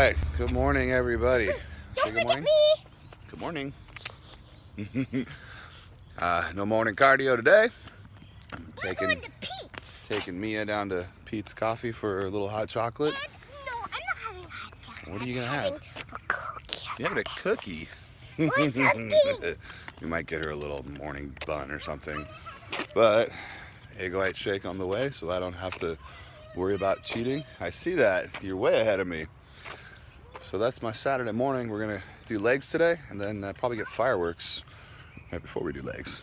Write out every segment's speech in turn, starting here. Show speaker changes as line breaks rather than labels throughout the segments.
right. Good morning, everybody.
Don't
Say good morning.
Me.
Good morning. No morning cardio today. I'm
We're going to Pete's.
taking Mia down to Pete's Coffee for a little hot chocolate.
No, I'm not having hot chocolate.
What are you gonna have?
A cookie.
You having a cookie?
Or something.
We might get her a little morning bun or something. But egg white shake on the way, so I don't have to worry about cheating. I see that. You're way ahead of me. So that's my Saturday morning. We're gonna do legs today, and then probably get fireworks right before we do legs.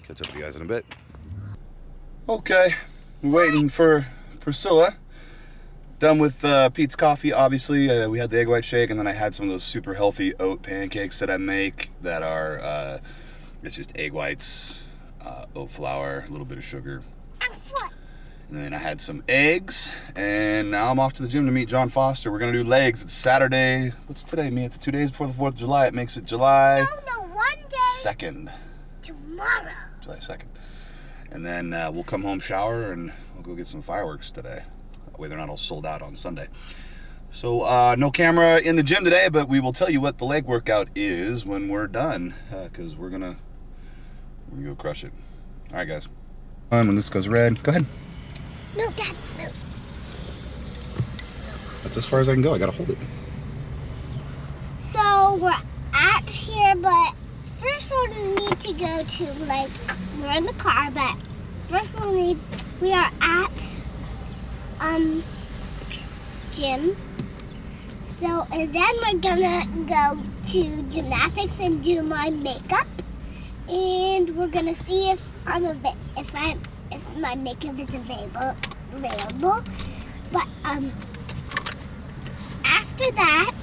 Catch up with you guys in a bit. Okay, waiting for Priscilla. Done with Pete's Coffee, obviously. We had the egg white shake, and then I had some of those super healthy oat pancakes that I make that are, it's just egg whites, oat flour, a little bit of sugar. And then I had some eggs, and now I'm off to the gym to meet John Foster. We're gonna do legs. It's Saturday. What's today, Mia? It's 2 days before the 4th of July. It makes it July
No, 1 day.
2nd.
Tomorrow.
July 2nd. And then we'll come home, shower, and we'll go get some fireworks today. That way they're not all sold out on Sunday. So no camera in the gym today, but we will tell you what the leg workout is when we're done, because we're gonna go crush it. All right, guys. When this goes red, go ahead.
No, Dad, move.
That's as far as I can go. I gotta hold it.
So we're at here, but first we'll need to go to, we're in the car, but first we are at, gym. So, and then we're gonna go to gymnastics and do my makeup. And we're gonna see if my makeup is available. But after that,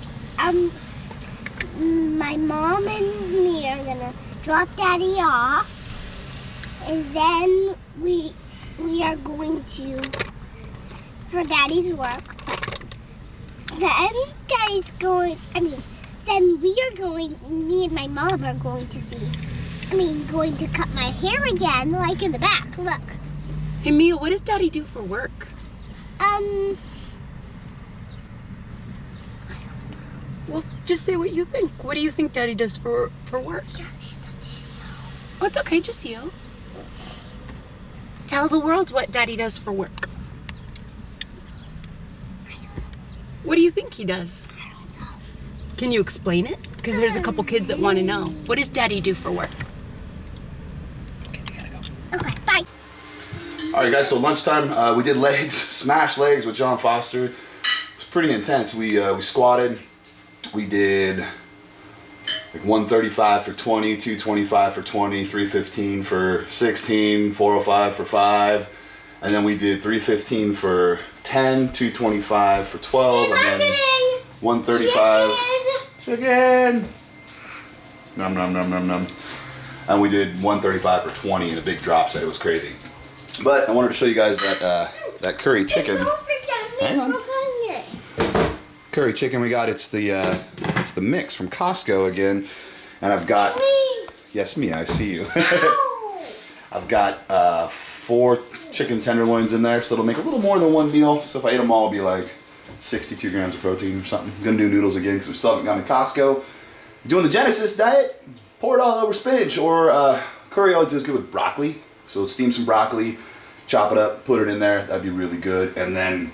my mom and me are gonna drop Daddy off, and then we are going to for Daddy's work. Then me and my mom are going to cut my hair again, like in the back. Look.
Hey, Mia, what does Daddy do for work? Well, just say what you think. What do you think Daddy does for work? Oh, it's okay, just you. Tell the world what Daddy does for work. What do you think he does?
I don't know.
Can you explain it? Because there's a couple kids that want to know. What does Daddy do for work?
Okay, we gotta go.
Okay, bye.
All right, guys. So lunchtime, we did legs, smash legs with John Foster. It was pretty intense. We squatted. We did like 135 for 20, 225 for 20, 315 for 16, 405 for 5, and then we did 315 for 10, 225 for 12, and then 135. Chicken. Num num num num num. And we did 135 for 20 in a big drop set. It was crazy. But I wanted to show you guys that curry chicken. Hang on. Curry chicken we got. It's the mix from Costco again, and I've got. Yes, me. I see you. I've got 4 chicken tenderloins in there, so it'll make a little more than one meal. So if I ate them all, it'll be like 62 grams of protein or something. I'm gonna do noodles again because we still haven't gone to Costco. Doing the Genesis diet. Pour it all over spinach, or curry always is good with broccoli. So steam some broccoli, chop it up, put it in there. That'd be really good. And then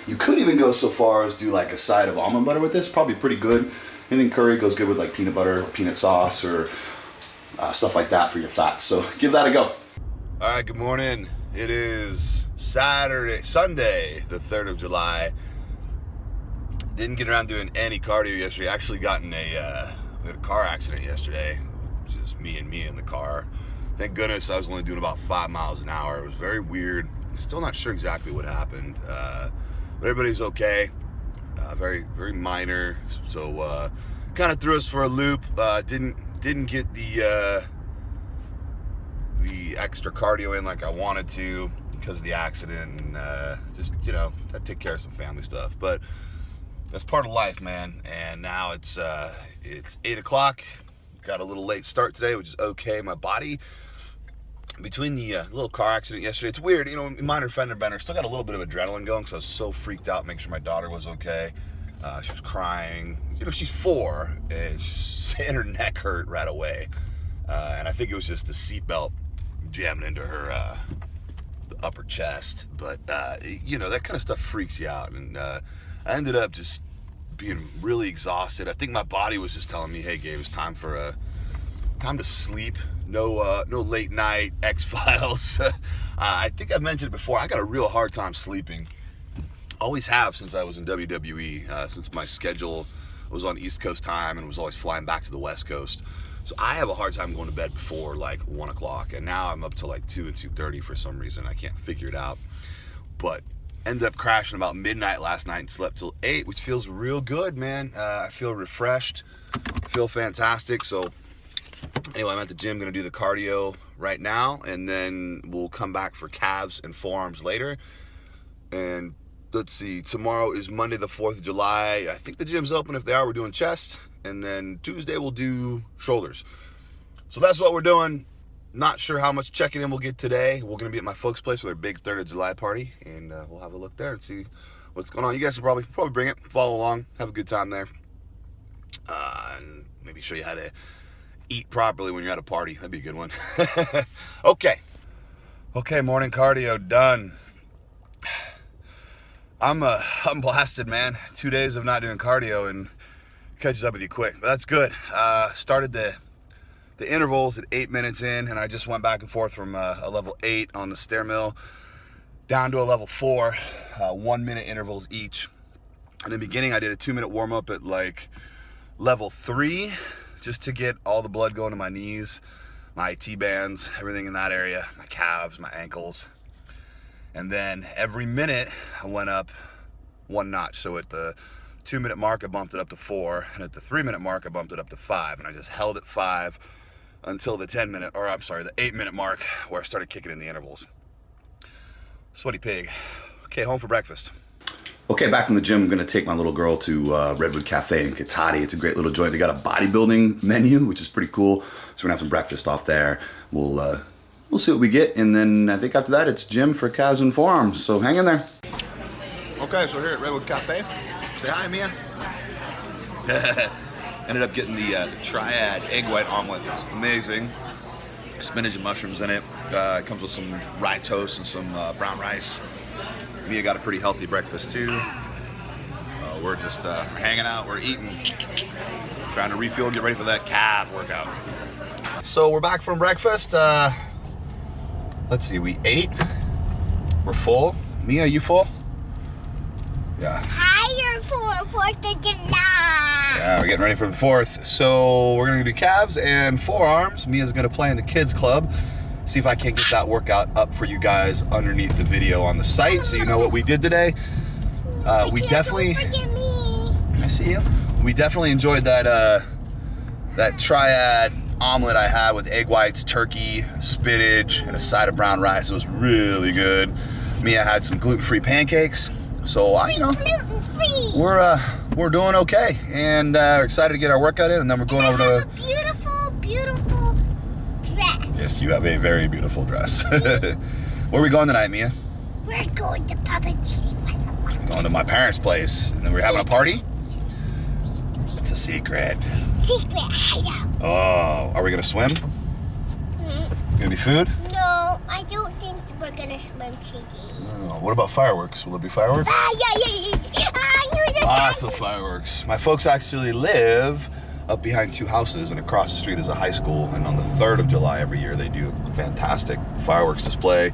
you could even go so far as do like a side of almond butter with this. Probably pretty good. Anything curry goes good with like peanut butter, peanut sauce, or stuff like that for your fats. So give that a go. All right, good morning. It is Sunday, the 3rd of July. Didn't get around doing any cardio yesterday. Actually got in we had a car accident yesterday. Just me in the car. Thank goodness I was only doing about 5 miles an hour. It was very weird. Still not sure exactly what happened, but everybody's okay. Very, very minor. So kind of threw us for a loop. Didn't get the extra cardio in like I wanted to because of the accident, and just had to take care of some family stuff. But that's part of life, man. And now it's 8 o'clock. Got a little late start today, which is okay. My body, between the little car accident yesterday, it's weird, minor fender bender, still got a little bit of adrenaline going because I was so freaked out making sure my daughter was okay. She was crying. You know, she's 4, and her neck hurt right away. And I think it was just the seatbelt jamming into her upper chest. But, you know, that kind of stuff freaks you out. And I ended up just being really exhausted. I think my body was just telling me, hey, Gabe, it's time to sleep. No late night X-Files. I think I've mentioned it before. I got a real hard time sleeping. Always have since I was in WWE, since my schedule was on East Coast time and was always flying back to the West Coast. So I have a hard time going to bed before like 1 o'clock, and now I'm up to like 2 and 2:30 for some reason. I can't figure it out. But ended up crashing about midnight last night and slept till 8, which feels real good, man. I feel refreshed, feel fantastic. So anyway, I'm at the gym, gonna do the cardio right now, and then we'll come back for calves and forearms later. And let's see, tomorrow is Monday the 4th of July. I think the gym's open. If they are, we're doing chest. And then Tuesday we'll do shoulders. So that's what we're doing. Not sure how much checking in we'll get today. We're going to be at my folks' place for their big 3rd of July party. And we'll have a look there and see what's going on. You guys will probably bring it, follow along, have a good time there. And maybe show you how to eat properly when you're at a party. That'd be a good one. Okay, morning cardio done. I'm blasted, man. 2 days of not doing cardio and catches up with you quick, but that's good. Started the intervals at 8 minutes in, and I just went back and forth from a level 8 on the stair mill down to a level 4, 1 minute intervals each. In the beginning, I did a 2-minute warm up at like level 3, just to get all the blood going to my knees, my IT bands, everything in that area, my calves, my ankles. And then every minute I went up 1 notch. So at the 2-minute mark, I bumped it up to 4. And at the 3-minute mark, I bumped it up to 5. And I just held at 5 until the 8-minute mark, where I started kicking in the intervals. Sweaty pig. Okay, home for breakfast. Okay, back from the gym. I'm going to take my little girl to Redwood Cafe in Katati. It's a great little joint. They got a bodybuilding menu, which is pretty cool. So we're going to have some breakfast off there. We'll see what we get, and then I think after that it's gym for calves and forearms, so hang in there. Okay, so here at Redwood Cafe. Say hi, Mia. Ended up getting the triad egg white omelet. It's amazing. Spinach and mushrooms in it. It comes with some rye toast and some brown rice. Mia got a pretty healthy breakfast too. We're just hanging out, we're eating, trying to refuel and get ready for that calf workout. So we're back from breakfast. Let's see, we ate. We're full. Mia, you full? Yeah.
Higher for 4th of July.
Yeah, we're getting ready for the 4th. So we're gonna do calves and forearms. Mia's gonna play in the kids club. See if I can get that workout up for you guys underneath the video on the site, so you know what we did today. We definitely.
Don't forget me.
I see you. We definitely enjoyed that triad omelet I had with egg whites, turkey, spinach, and a side of brown rice. It was really good. Mia had some gluten-free pancakes. So
Gluten-free.
we're doing okay, and we're excited to get our workout in, and then we're going over to.
Beautiful, beautiful dress.
Yes, you have a very beautiful dress. Where are we going tonight, Mia?
We're going to puppetry with a
Going to my parents' place, and then we're having a party. It's a secret.
secret hideout.
Oh, are we gonna swim? Gonna be food?
No, I don't think we're gonna swim today.
Oh, what about fireworks? Will there be fireworks?
Yeah.
Lots of fireworks. My folks actually live up behind 2 houses, and across the street is a high school, and on the 3rd of July every year they do a fantastic fireworks display.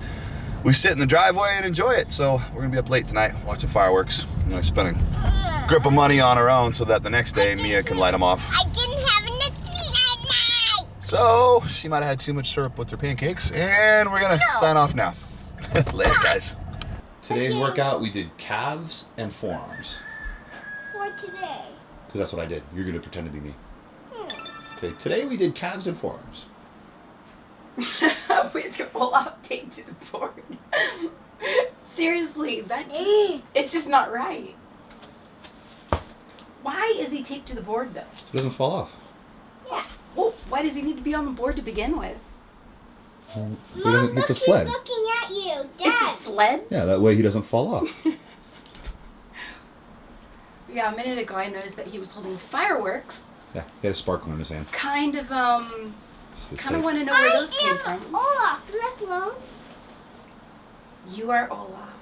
We sit in the driveway and enjoy it, so we're gonna be up late tonight watching fireworks. I'm gonna spend a grip of money on our own so that the next day Mia can light them off.
I didn't have enough sleep at night.
So she might have had too much syrup with her pancakes, and we're gonna sign off now. Later, guys. Today's workout, we did calves and forearms.
For today.
Because that's what I did. You're gonna pretend to be me. Today we did calves and forearms.
With Olaf taped to the board. Seriously, it's just not right. Why is he taped to the board though?
It doesn't fall off.
Yeah.
Well, why does he need to be on the board to begin with?
Mom,
it's a sled.
He's looking at you. Dad.
It's a sled?
Yeah, that way he doesn't fall off.
Yeah, a minute ago I noticed that he was holding fireworks.
Yeah, he had a sparkler in his hand.
Kind of want to know where those came from.
Olaf, look, Mom.
You are Olaf.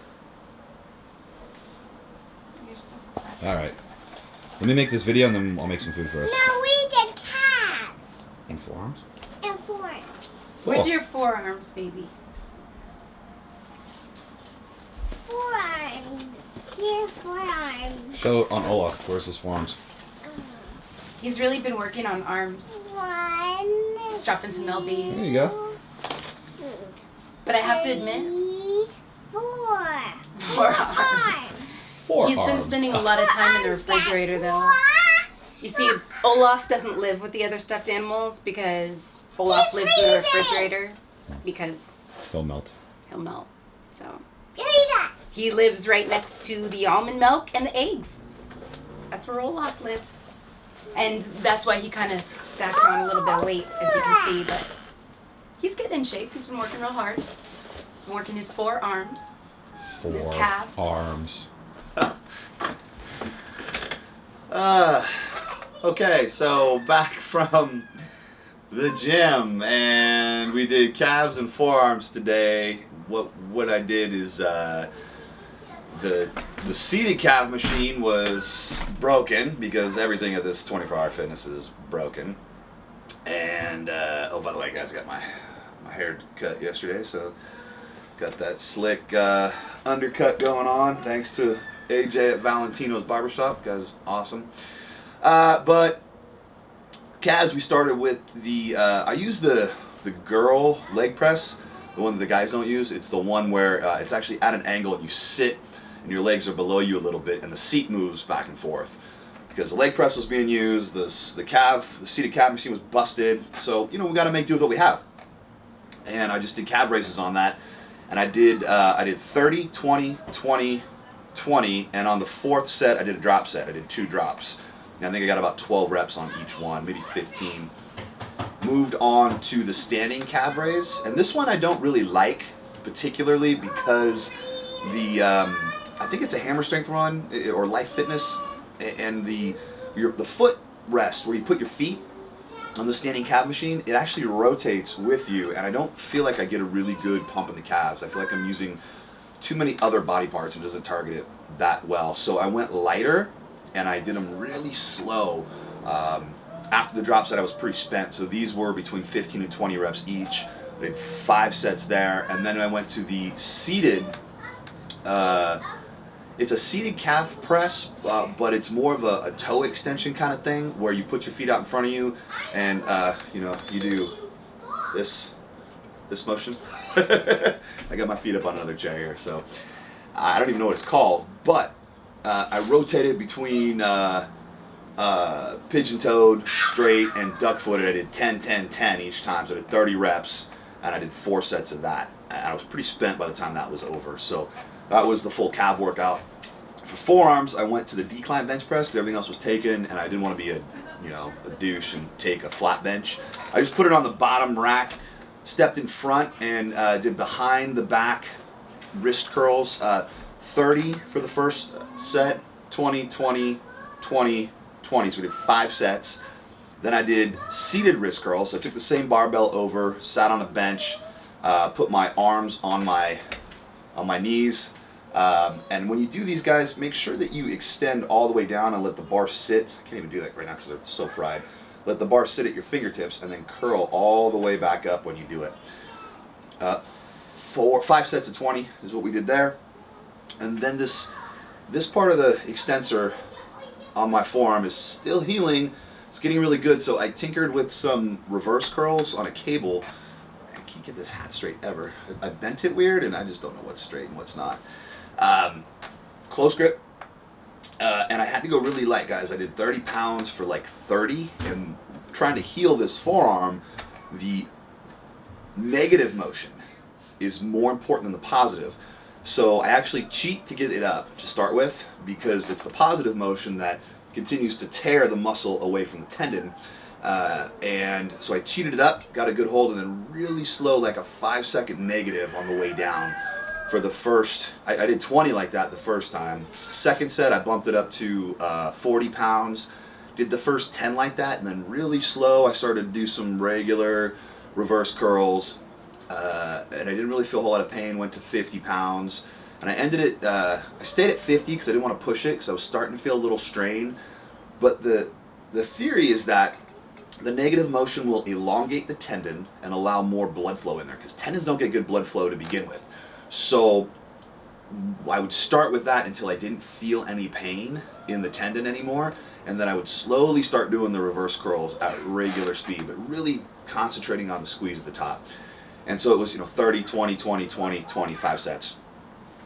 You're so clever.
All right. Let me make this video and then I'll make some food for us.
No, we did cats.
And forearms?
And forearms.
Where's
Cool.
your forearms, baby?
Forearms. Here, forearms.
Show on Olaf. Where's his forearms?
He's really been working on arms.
One.
He's dropping some lbs.
There you go.
But I have to admit,
4.
Forearms.
Four
He's been
arms.
spending a lot of time in the refrigerator, though. You see, Olaf doesn't live with the other stuffed animals because Olaf lives in the refrigerator because
He'll melt.
he'll melt. So
Give me that.
he lives right next to the almond milk and the eggs. That's where Olaf lives. And that's why he kind of stacks on a little bit of weight, as you can see. But he's getting in shape. He's been working real hard. He's been working his forearms. His calves.
Arms.
Okay, so back from the gym, and we did calves and forearms today. What I did is the seated calf machine was broken because everything at this 24-hour fitness is broken. And oh, by the way, guys, I got my hair cut yesterday, so got that slick undercut going on. Thanks to AJ at Valentino's Barbershop, guys, awesome. But calves, we started with the I use the girl leg press, the one that the guys don't use. It's the one where it's actually at an angle and you sit and your legs are below you a little bit and the seat moves back and forth. Because the leg press was being used, the seated calf machine was busted, so we got to make do with what we have. And I just did calf raises on that, and I did 30, 20, 20, 20, and on the fourth set I did a drop set. I did 2 drops. And I think I got about 12 reps on each one, maybe 15. Moved on to the standing calf raise, and this one I don't really like particularly because I think it's a hammer strength run or life fitness, and the foot rest where you put your feet on the standing calf machine, it actually rotates with you, and I don't feel like I get a really good pump in the calves. I feel like I'm using too many other body parts and doesn't target it that well. So I went lighter and I did them really slow. After the drop set I was pretty spent, so these were between 15 and 20 reps each. I did 5 sets there, and then I went to the seated, it's a seated calf press, but it's more of a toe extension kind of thing where you put your feet out in front of you and you do this motion. I got my feet up on another chair here, so I don't even know what it's called, but I rotated between pigeon-toed, straight, and duck-footed. I did 10, 10, 10 each time, so I did 30 reps, and I did 4 sets of that. And I was pretty spent by the time that was over, so that was the full calf workout. For forearms, I went to the decline bench press because everything else was taken, and I didn't want to be a douche and take a flat bench. I just put it on the bottom rack, stepped in front, and did behind the back wrist curls. 30 for the first set, 20, 20, 20, 20. So we did 5 sets. Then I did seated wrist curls. So I took the same barbell over, sat on a bench, put my arms on my knees. And when you do these, guys, make sure that you extend all the way down and let the bar sit. I can't even do that right now because they're so fried. Let the bar sit at your fingertips and then curl all the way back up when you do it. 5 sets of 20 is what we did there. And then this part of the extensor on my forearm is still healing. It's getting really good, so I tinkered with some reverse curls on a cable. I can't get this hat straight ever. I bent it weird, and I just don't know what's straight and what's not. Close grip, and I had to go really light, guys. I did 30 pounds for like 30, and trying to heal this forearm, the negative motion is more important than the positive. So I actually cheat to get it up to start with because it's the positive motion that continues to tear the muscle away from the tendon. And so I cheated it up, got a good hold, and then really slow, like a 5-second negative on the way down for the first, I did 20 like that the first time. Second set, I bumped it up to 40 pounds. Did the first 10 like that, and then really slow, I started to do some regular reverse curls. And I didn't really feel a whole lot of pain, went to 50 pounds. And I ended it, I stayed at 50 because I didn't want to push it because I was starting to feel a little strain. But the theory is that the negative motion will elongate the tendon and allow more blood flow in there because tendons don't get good blood flow to begin with. So I would start with that until I didn't feel any pain in the tendon anymore, and then I would slowly start doing the reverse curls at regular speed, but really concentrating on the squeeze at the top. And so it was, 30, 20, 20, 20, 25 sets.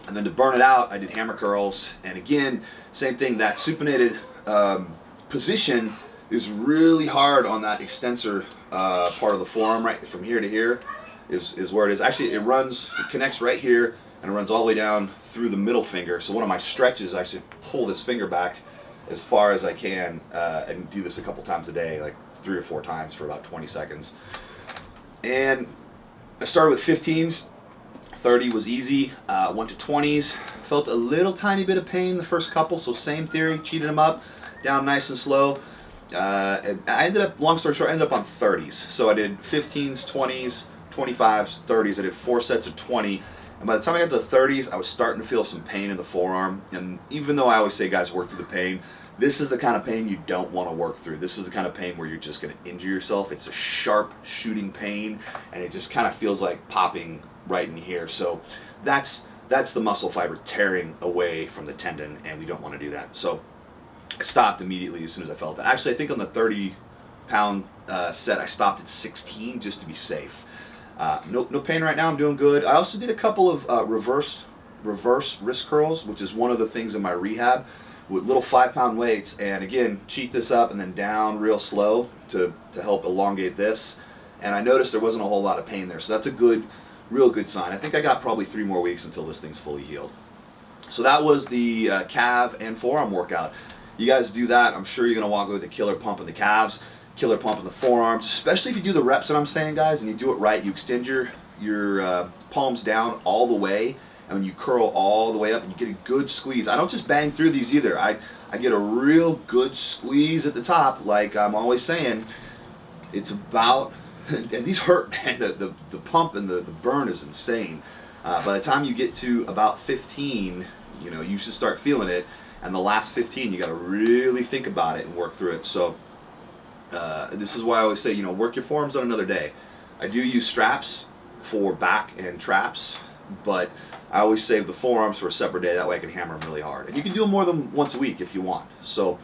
And then to burn it out, I did hammer curls, and again, same thing, that supinated position is really hard on that extensor part of the forearm, right from here to here is where it is. Actually, it connects right here, and it runs all the way down through the middle finger. So one of my stretches, I should pull this finger back as far as I can and do this a couple times a day, like 3 or 4 times for about 20 seconds. And I started with 15s, 30 was easy, went to 20s, felt a little tiny bit of pain the first couple, so same theory, cheated them up, down nice and slow. And I ended up, long story short, I ended up on 30s. So I did 15s, 20s, 25s, 30s. I did 4 sets of 20. And by the time I got to the 30s, I was starting to feel some pain in the forearm. And even though I always say, guys, work through the pain, this is the kind of pain you don't want to work through. This is the kind of pain where you're just going to injure yourself. It's a sharp shooting pain, and it just kind of feels like popping right in here. So that's the muscle fiber tearing away from the tendon, and we don't want to do that. So I stopped immediately as soon as I felt that. Actually, I think on the 30-pound set, I stopped at 16 just to be safe. No pain right now. I'm doing good. I also did a couple of reverse wrist curls, which is one of the things in my rehab with little 5-pound weights. And again, cheat this up and then down real slow to help elongate this. And I noticed there wasn't a whole lot of pain there. So that's a real good sign. I think I got probably 3 more weeks until this thing's fully healed. So that was the calf and forearm workout. You guys do that, I'm sure you're going to walk away with a killer pump in the calves, killer pump in the forearms, especially if you do the reps that I'm saying, guys, and you do it right. You extend your palms down all the way, and you curl all the way up, and you get a good squeeze. I don't just bang through these either. I get a real good squeeze at the top, like I'm always saying. It's about, and these hurt, man. The pump and the burn is insane. By the time you get to about 15, you should start feeling it. And the last 15, you got to really think about it and work through it. So this is why I always say, work your forearms on another day. I do use straps for back and traps, but I always save the forearms for a separate day. That way I can hammer them really hard. And you can do them more than once a week if you want. So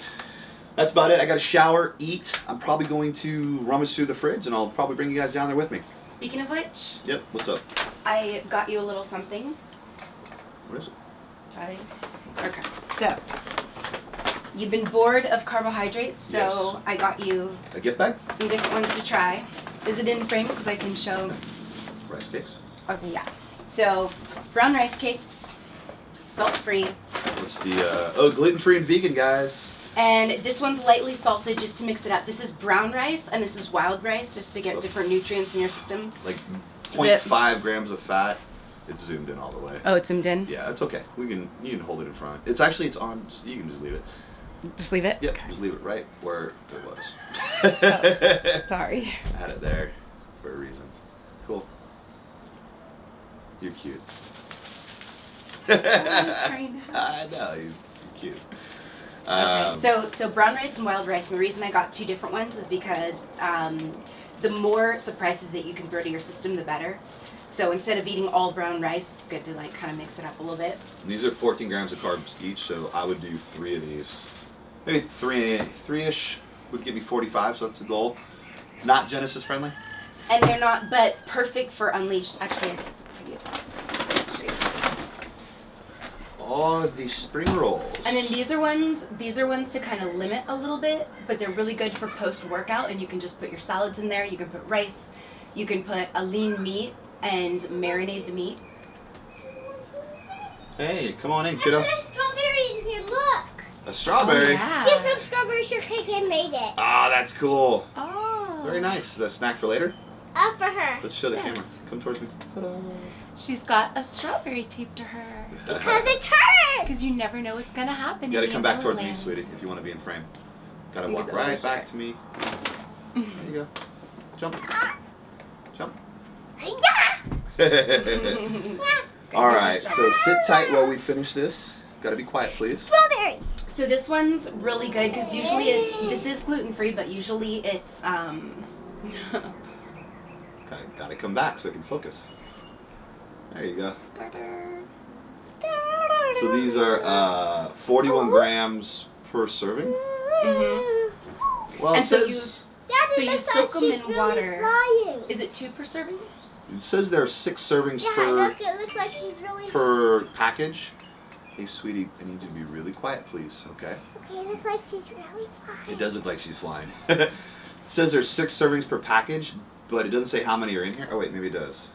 that's about it. I got to shower, eat. I'm probably going to rummage through the fridge, and I'll probably bring you guys down there with me.
Speaking of which,
Yep, what's up?
I got you a little something.
What is it?
Okay, so you've been bored of carbohydrates, so
Yes.
I got you
A gift bag?
some different ones to try. Is it in frame? Because I can show.
Rice cakes.
Okay, yeah. So brown rice cakes, salt-free,
What's the, gluten-free and vegan, guys.
and this one's lightly salted just to mix it up. This is brown rice, and this is wild rice, just to get different nutrients in your system.
Like 0.5 grams of fat. It's zoomed in all the way.
Oh, it's zoomed in?
Yeah, it's okay. You can hold it in front. It's on. You can just leave it.
Just leave it?
Yep. Just leave it right where it was.
Sorry.
I had it there for a reason. Cool. You're cute. I know you're cute.
Okay, so brown rice and wild rice, and the reason I got 2 different ones is because the more surprises that you can throw to your system, the better. So instead of eating all brown rice, it's good to kind of mix it up a little bit.
These are 14 grams of carbs each, so I would do 3 of these. Maybe three-ish would give me 45, so that's the goal. Not Genesis friendly.
And they're not, but perfect for unleashed. Actually, I think it's for you.
Oh, these spring rolls.
And then these are ones to kind of limit a little bit, but they're really good for post-workout, and you can just put your salads in there. You can put rice. You can put a lean meat and marinate the meat.
Hey, come on in, kiddo.
I put a strawberry in here, look.
A strawberry?
Oh, yeah.
See from Strawberry Shortcake and made it.
Ah, that's cool.
Oh.
Very nice. Is that a snack for later?
For her.
Let's show the
Yes.
camera. Come towards me. Ta-da.
She's got a strawberry taped to her.
Because it's her.
Because you never know what's gonna happen.
You gotta
in
come
the
back towards me,
Land.
sweetie, if you want to be in frame. Gotta
You
walk
get the
right
other
back
shirt.
to me. There you go. Jump. Jump. All right, so sit tight while we finish this. Gotta be quiet, please.
Strawberry.
So this one's really good because usually this is gluten free, but usually it's
Gotta come back so I can focus. There you go. So these are 41 grams per serving.
Mm-hmm.
Well,
And
it
so
says
Daddy,
So you
looks
soak
like
'em
she's
in
really
water.
Flying.
Is it 2 per serving?
it says there are 6 servings
Yeah,
per
look, it looks like she's really
per package. Hey, sweetie, I need you to be really quiet, please. Okay.
Okay, it looks like she's really flying.
It does look like she's flying. It says there's 6 servings per package, but it doesn't say how many are in here. Oh wait, maybe it does.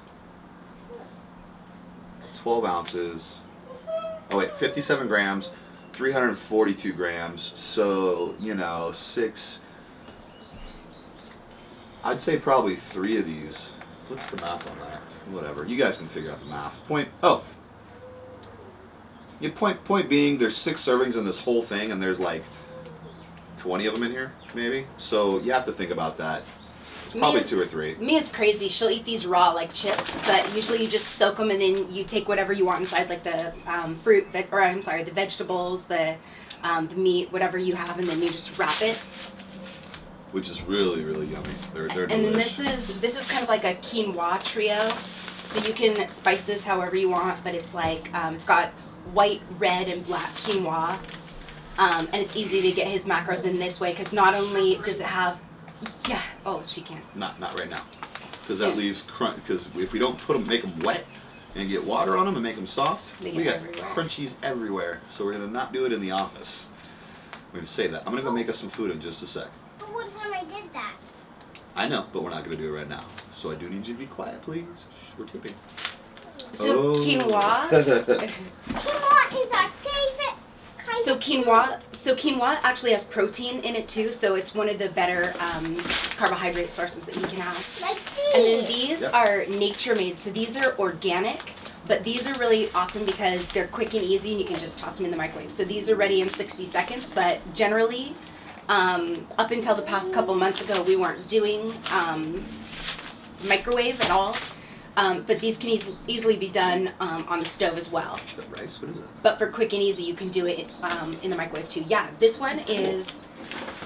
12 ounces. Oh wait, 57 grams, 342 grams. So, you know, 6. I'd say probably 3 of these. What's the math on that? Whatever. You guys can figure out the math. Point being, there's 6 servings in this whole thing, and there's like 20 of them in here, maybe. So you have to think about that. It's probably 2 or 3.
Mia's crazy. She'll eat these raw like chips, but usually you just soak them and then you take whatever you want inside, like the the vegetables, the meat, whatever you have, and then you just wrap it.
Which is really, really yummy. They're
And then
delicious.
this is kind of like a quinoa trio, so you can spice this however you want. But it's like it's got white, red, and black quinoa, and it's easy to get his macros in this way because not only does it have, she can't.
Not right now, because that leaves crunch. Because if we don't make them wet and get water on them and make them soft,
They
we
get
got
everywhere.
crunchies everywhere. So we're gonna not do it in the office. We're gonna save that. I'm gonna go make us some food in just a sec.
But one time I did that.
I know, but we're not gonna do it right now. So I do need you to be quiet, please. Shh, we're tipping.
So quinoa.
Quinoa is our favorite kind
So
of
quinoa actually has protein in it too, so it's one of the better carbohydrate sources that you can have.
food. Like
And
these.
then these
Yep.
are nature made, so these are organic, but these are really awesome because they're quick and easy and you can just toss them in the microwave. So these are ready in 60 seconds, but generally, up until the past couple months ago, we weren't doing microwave at all. But these can easily be done on the stove as well.
Is that rice? What is it?
But for quick and easy, you can do it in the microwave too. Yeah, this one is,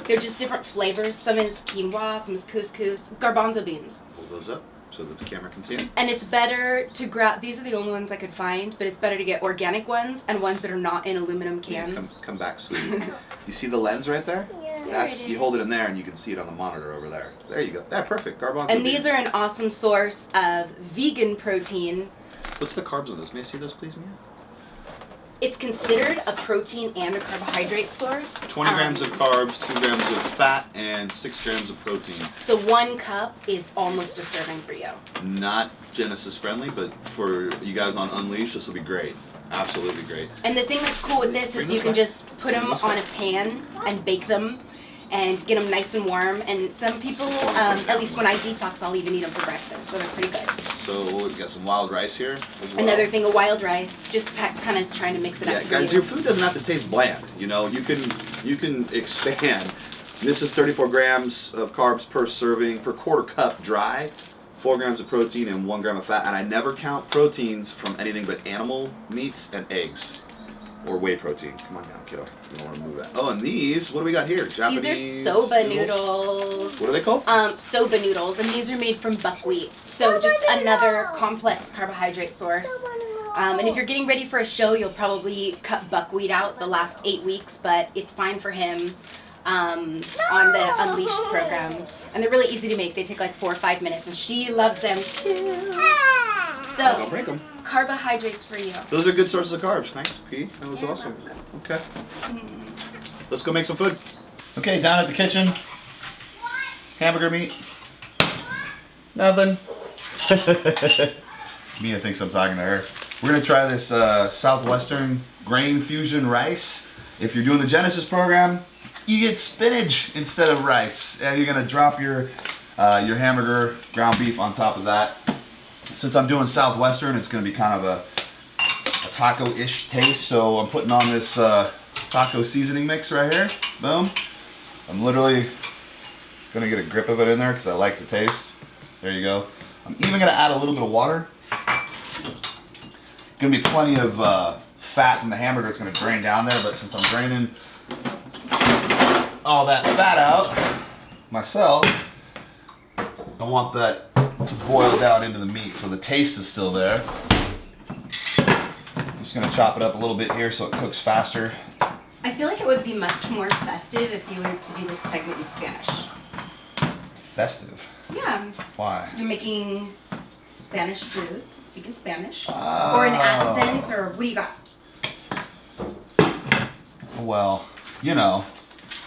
they're just different flavors. Some is quinoa, some is couscous, garbanzo beans.
Hold those up so that the camera can see it.
And it's better to grab, these are the only ones I could find, but it's better to get organic ones and ones that are not in aluminum cans.
Come back, sweetie. Do you see the lens right there?
Yeah.
That's
it
you hold it
is.
in there and you can see it on the monitor over there. There you go. There, perfect. Garbanzo
And
beans.
these are an awesome source of vegan protein.
What's the carbs on those? May I see those, please, Mia?
It's considered a protein and a carbohydrate source.
20 grams of carbs, 2 grams of fat, and 6 grams of protein.
So 1 cup is almost a serving for you.
Not Genesis friendly, but for you guys on Unleashed, this will be great. Absolutely great.
And the thing that's cool with this is
Bring
you
those
can
back.
just put them
Bring those
on a
back.
pan and bake them and get them nice and warm. And some people, at least when I detox, I'll even eat them for breakfast, so they're pretty good.
So we've got some wild rice here as well.
Another thing of wild rice, just kind of trying to mix it
Yeah,
up for
guys,
you.
your food doesn't have to taste bland. You know, you can expand. This is 34 grams of carbs per serving, per quarter cup dry, 4 grams of protein and 1 gram of fat. And I never count proteins from anything but animal meats and eggs. Or whey protein. Come on down, kiddo. You don't want to move that. Oh, and these, what do we got here? Japanese
These are soba noodles.
What are they called?
Soba noodles, and these are made from buckwheat. So just another complex carbohydrate source. And if you're getting ready for a show, you'll probably cut buckwheat out the last 8 weeks, but it's fine for him on the Unleashed program. And they're really easy to make. They take like 4 or 5 minutes, and she loves them too.
Don't
So,
break them.
carbohydrates for you.
Those are good sources of carbs. Thanks, P. That was
You're
awesome.
welcome.
Okay. Let's go make some food. Okay, down at the kitchen. Hamburger meat. Nothing. Mia thinks I'm talking to her. We're gonna try this Southwestern grain fusion rice. If you're doing the Genesis program, you get spinach instead of rice, and you're gonna drop your
your hamburger, ground beef on top of that. Since I'm doing Southwestern, it's going to be kind of a taco-ish taste. So I'm putting on this taco seasoning mix right here. Boom. I'm literally going to get a grip of it in there because I like the taste. There you go. I'm even going to add a little bit of water. Going to be plenty of fat from the hamburger. It's going to drain down there, but since I'm draining all that fat out myself, I want that to boil down into the meat so the taste is still there. I'm just going to chop it up a little bit here so it cooks faster.
I feel like it would be much more festive if you were to do this segment in Spanish.
Festive?
Yeah.
Why?
You're making Spanish food, speaking Spanish, or an accent, or what do you got?
Well, you know,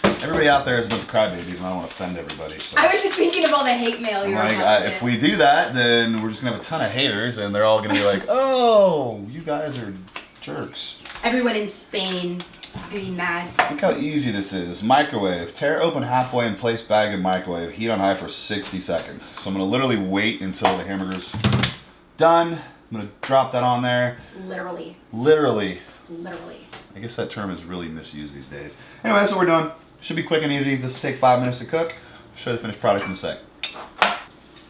everybody out there is a bunch of crybabies, and I don't want to offend everybody. So.
I was just thinking of all the hate mail you're
if we do that, then we're just gonna have a ton of haters, and they're all gonna be like, "Oh, you guys are jerks."
Everyone in Spain gonna be mad.
Look how easy this is. Microwave. Tear open halfway and place bag in microwave. Heat on high for 60 seconds. So I'm gonna literally wait until the hamburger's done. I'm gonna drop that on there.
Literally.
Literally.
Literally.
I guess that term is really misused these days. Anyway, that's what we're doing. Should be quick and easy. This will take 5 minutes to cook. I'll show you the finished product in a sec.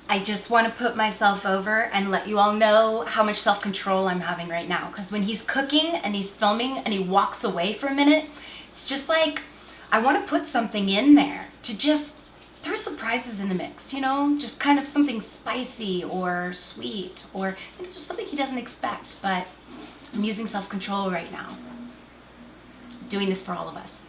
I just want to put myself over and let you all know how much self-control I'm having right now. Because when he's cooking and he's filming and he walks away for a minute, it's just like, I want to put something in there to just throw surprises in the mix, you know? Just kind of something spicy or sweet or just something he doesn't expect. But I'm using self-control right now. Doing this for all of us.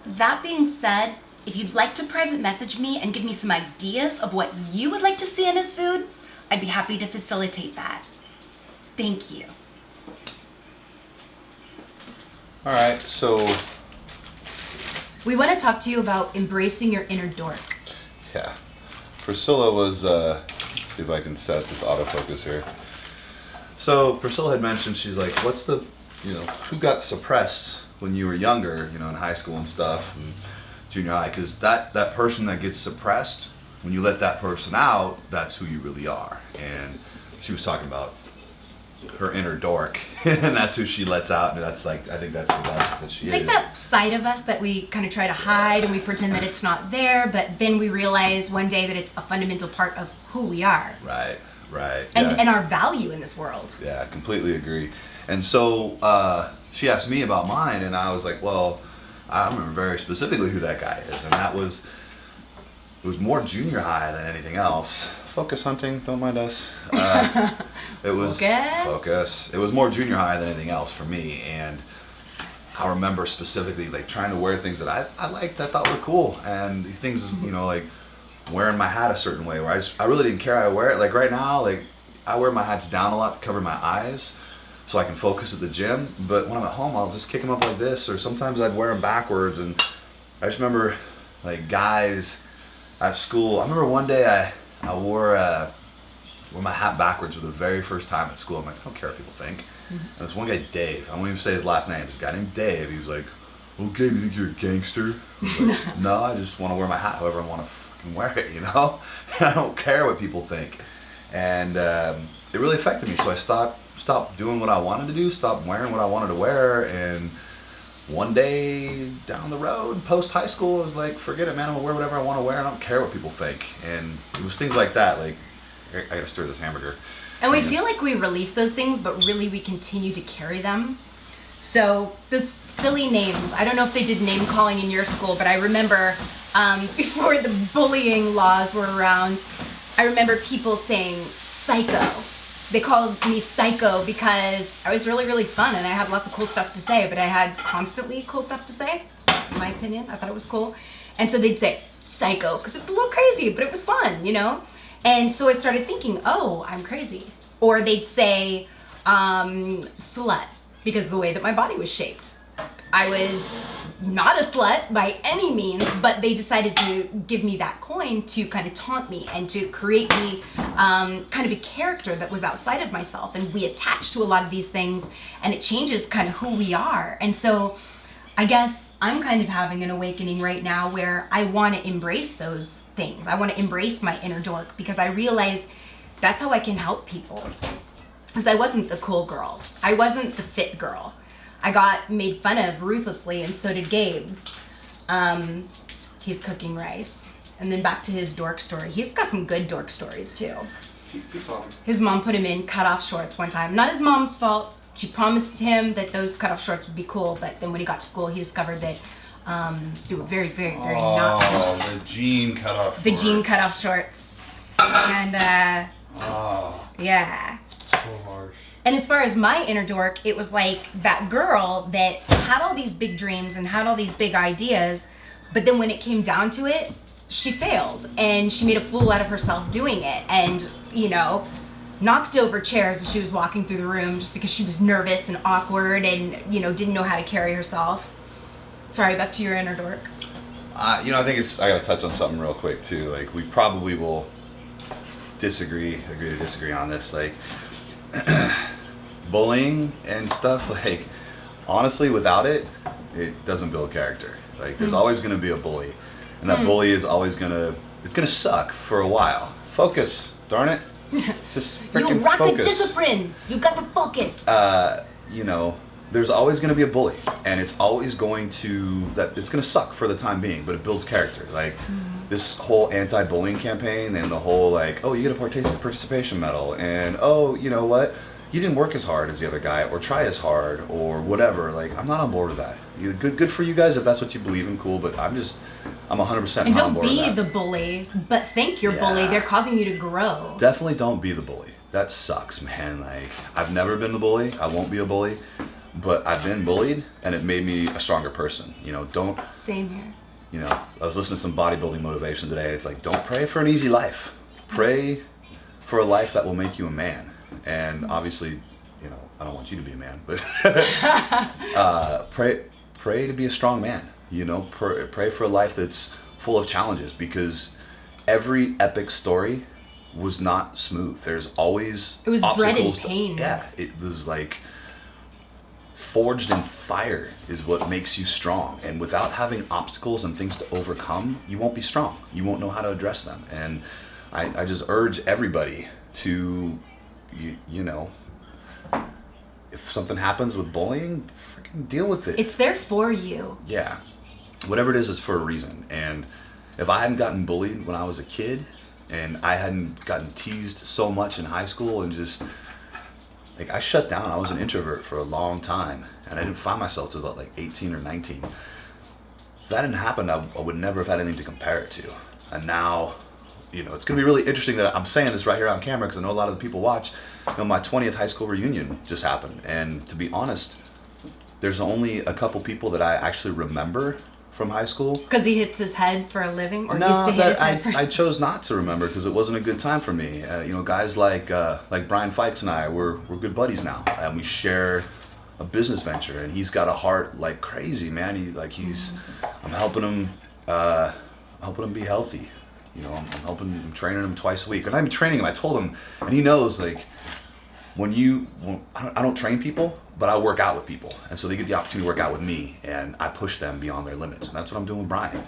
That being said, if you'd like to private message me and give me some ideas of what you would like to see in his food, I'd be happy to facilitate that. Thank you.
All right, so.
We want to talk to you about embracing your inner dork.
Yeah. Priscilla was, let's see if I can set this autofocus here. So Priscilla had mentioned, she's like, what's the, who got suppressed when you were younger, in high school and stuff, and junior high, because that person that gets suppressed, when you let that person out, that's who you really are. And she was talking about her inner dork, and that's who she lets out, and that's like, I think that's the best that she is.
It's like that side of us that we kind of try to hide, and we pretend that it's not there, but then we realize one day that it's a fundamental part of who we are.
Right.
And our value in this world.
Yeah, completely agree. And so she asked me about mine, and I was like, well, I remember very specifically who that guy is, and it was more junior high than anything else. Focus hunting, don't mind us. It was focus. It was more junior high than anything else for me, and I remember specifically like trying to wear things that I liked, I thought were cool, and things like wearing my hat a certain way where I really didn't care how I wear it. Like right now, like I wear my hats down a lot to cover my eyes so I can focus at the gym, but when I'm at home I'll just kick them up like this, or sometimes I'd wear them backwards. And I just remember like guys at school, I remember one day I wore my hat backwards for the very first time at school. I'm like, I don't care what people think. And this one guy, Dave, I won't even say his last name, this guy named Dave, he was like, okay, do you think you're a gangster? I was like, no, I just want to wear my hat however I want to fucking wear it, I don't care what people think. And it really affected me, so I stopped doing what I wanted to do, stopped wearing what I wanted to wear, and one day down the road, post high school, I was like, forget it, man, I'm gonna wear whatever I want to wear, and I don't care what people think. And it was things like that, like, I gotta stir this hamburger.
And we feel like we release those things, but really we continue to carry them. So those silly names, I don't know if they did name calling in your school, but I remember before the bullying laws were around, I remember people saying psycho. They called me psycho because I was really, really fun and I had lots of cool stuff to say, but I had constantly cool stuff to say, in my opinion. I thought it was cool. And so they'd say psycho because it was a little crazy, but it was fun, And so I started thinking, oh, I'm crazy. Or they'd say slut because of the way that my body was shaped. I was not a slut by any means, but they decided to give me that coin to kind of taunt me and to create me kind of a character that was outside of myself. And we attach to a lot of these things and it changes kind of who we are. And so I guess I'm kind of having an awakening right now where I want to embrace those things. I want to embrace my inner dork because I realize that's how I can help people. Because I wasn't the cool girl. I wasn't the fit girl. I got made fun of ruthlessly, and so did Gabe. He's cooking rice. And then back to his dork story. He's got some good dork stories too.
Keep talking.
His mom put him in cutoff shorts one time. Not his mom's fault. She promised him that those cutoff shorts would be cool, but then when he got to school, he discovered that they were very, very, very not cool.
Oh, the jean cutoff shorts.
The jean cutoff shorts. And, yeah.
So harsh.
And as far as my inner dork, it was like that girl that had all these big dreams and had all these big ideas, but then when it came down to it, she failed and she made a fool out of herself doing it, and, you know, knocked over chairs as she was walking through the room just because she was nervous and awkward and, you know, didn't know how to carry herself. Sorry, back to your inner dork.
I gotta touch on something real quick too. Like, we probably will agree to disagree on this. Like, bullying and stuff, like, honestly, without it, it doesn't build character. Like, there's always gonna be a bully. And that bully is always it's gonna suck for a while. Focus, darn it. Just freaking
You rock
focus.
the discipline. You got to focus.
You know, there's always gonna be a bully, and it's always it's gonna suck for the time being, but it builds character. Like, this whole anti-bullying campaign and the whole, like, oh, you get a participation medal, and oh, you know what? You didn't work as hard as the other guy, or try as hard, or whatever. Like, I'm not on board with that. Good for you guys if that's what you believe in, cool, but I'm 100%
and
not on
don't
board with
be
that.
the bully, but thank your bully. They're causing you to grow.
Definitely don't be the bully. That sucks, man. Like, I've never been the bully. I won't be a bully, but I've been bullied, and it made me a stronger person. You know,
Same here.
You know, I was listening to some bodybuilding motivation today. It's like, don't pray for an easy life. Pray for a life that will make you a man. And obviously, you know, I don't want you to be a man, but pray to be a strong man. You know, pray for a life that's full of challenges, because every epic story was not smooth. There's always
It was bred in
obstacles
pain.
it was like forged in fire is what makes you strong. And without having obstacles and things to overcome, you won't be strong. You won't know how to address them. And I just urge everybody to, you know, if something happens with bullying, freaking deal with it.
It's there for you.
Yeah. Whatever it is for a reason. And if I hadn't gotten bullied when I was a kid, and I hadn't gotten teased so much in high school, and just, like, I shut down. I was an introvert for a long time, and I didn't find myself till about, like, 18 or 19. If that didn't happen, I would never have had anything to compare it to. And now, you know, it's going to be really interesting that I'm saying this right here on camera, because I know a lot of the people watch. You know, my 20th high school reunion just happened, and to be honest, there's only a couple people that I actually remember from high school.
Because he hits his head for a living, or
No,
used to hit his head for
I chose not to remember, because it wasn't a good time for me. You know, guys like Brian Fikes and I, we're good buddies now, and we share a business venture, and he's got a heart like crazy, man. I'm helping him be healthy. You know, I'm training him twice a week, and I'm training him. I told him, and he knows, like, I don't train people, but I work out with people, and so they get the opportunity to work out with me, and I push them beyond their limits, and that's what I'm doing with Brian.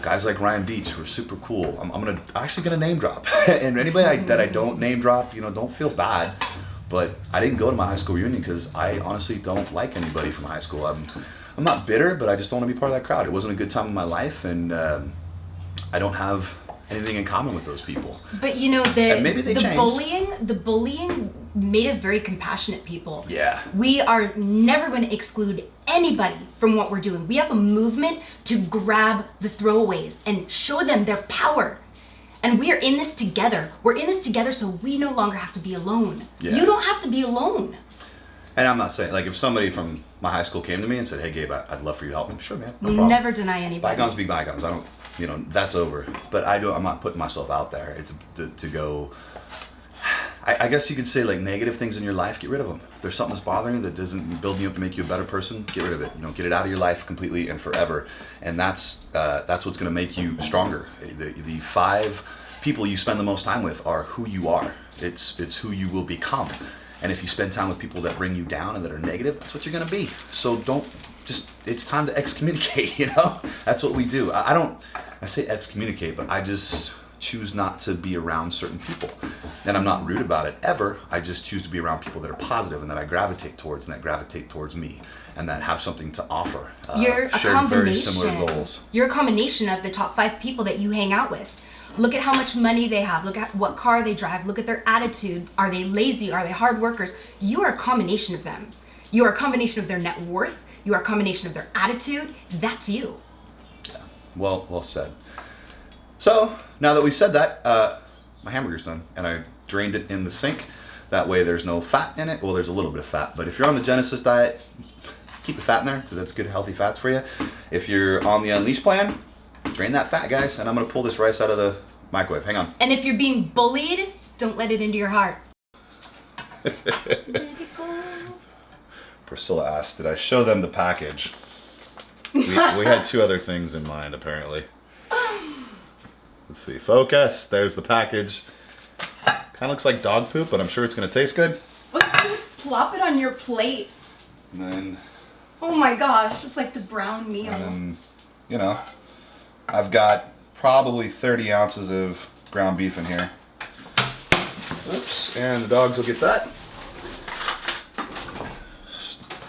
Guys like Ryan Beach, who are super cool. I'm actually gonna name drop, and anybody that I don't name drop, you know, don't feel bad, but I didn't go to my high school reunion because I honestly don't like anybody from high school. I'm not bitter, but I just don't want to be part of that crowd. It wasn't a good time in my life, and I don't have anything in common with those people.
But you know,
And maybe they changed.
the bullying made us very compassionate people.
Yeah.
We are never going to exclude anybody from what we're doing. We have a movement to grab the throwaways and show them their power. And we are in this together. We're in this together, so we no longer have to be alone.
Yeah.
You don't have to be alone.
And I'm not saying, like, if somebody from my high school came to me and said, "Hey, Gabe, I'd love for you to help me," sure, man, no
We'll
problem.
never deny anybody.
Bygones be bygones. I don't, you know, that's over. But I'm not putting myself out there. It's to go. I guess you could say, like, negative things in your life, get rid of them. If there's something that's bothering you that doesn't build you up to make you a better person, get rid of it. You know, get it out of your life completely and forever. And that's what's going to make you stronger. The 5 people you spend the most time with are who you are. It's who you will become. And if you spend time with people that bring you down and that are negative, that's what you're going to be. So don't
it's time to excommunicate, you know? That's what we do. I say excommunicate, but I just choose not to be around certain people. And I'm not rude about it ever. I just choose to be around people that are positive and that I gravitate towards and that gravitate towards me and that have something to offer.
You're a
share
combination.
very similar goals.
You're a combination of the top 5 people that you hang out with. Look at how much money they have. Look at what car they drive. Look at their attitude. Are they lazy? Are they hard workers? You are a combination of them. You are a combination of their net worth. You are a combination of their attitude. That's you.
Yeah. Well said. So now that we said that, my hamburger's done, and I drained it in the sink. That way there's no fat in it. Well, there's a little bit of fat, but if you're on the Genesis diet, keep the fat in there because that's good, healthy fats for you. If you're on the Unleashed plan, drain that fat, guys, and I'm gonna pull this rice out of the microwave. Hang on.
And if you're being bullied, don't let it into your heart.
Priscilla asked, did I show them the package? We had 2 other things in mind, apparently. Let's see. Focus. There's the package. Kind of looks like dog poop, but I'm sure it's going to taste good.
Plop it on your plate.
And then...
Oh my gosh, it's like the brown meal.
And, you know, I've got probably 30 ounces of ground beef in here. Oops. And the dogs will get that.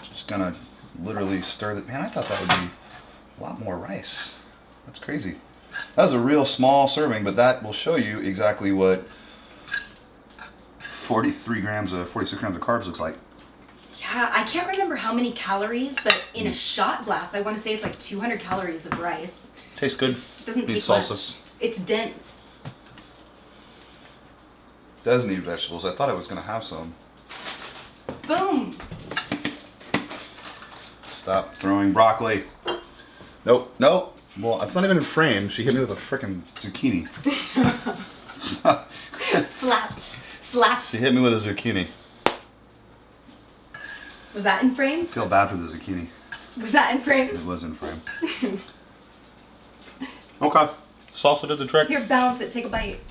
Just gonna literally stir the... Man, I thought that would be a lot more rice. That's crazy. That was a real small serving, but that will show you exactly what 46 grams of carbs looks like.
Yeah, I can't remember how many calories, but in a shot glass, I want to say it's like 200 calories of rice.
Tastes good.
It doesn't
Needs
taste
salsa.
much. It's dense.
Does need vegetables. I thought I was gonna have some.
Boom.
Stop throwing broccoli. Nope. Well, it's not even in frame. She hit me with a frickin' zucchini.
Slap.
She hit me with a zucchini.
Was that in frame?
I feel bad for the zucchini.
Was that in frame?
It was in frame. Okay. Salsa did the trick.
Here, balance it. Take a bite.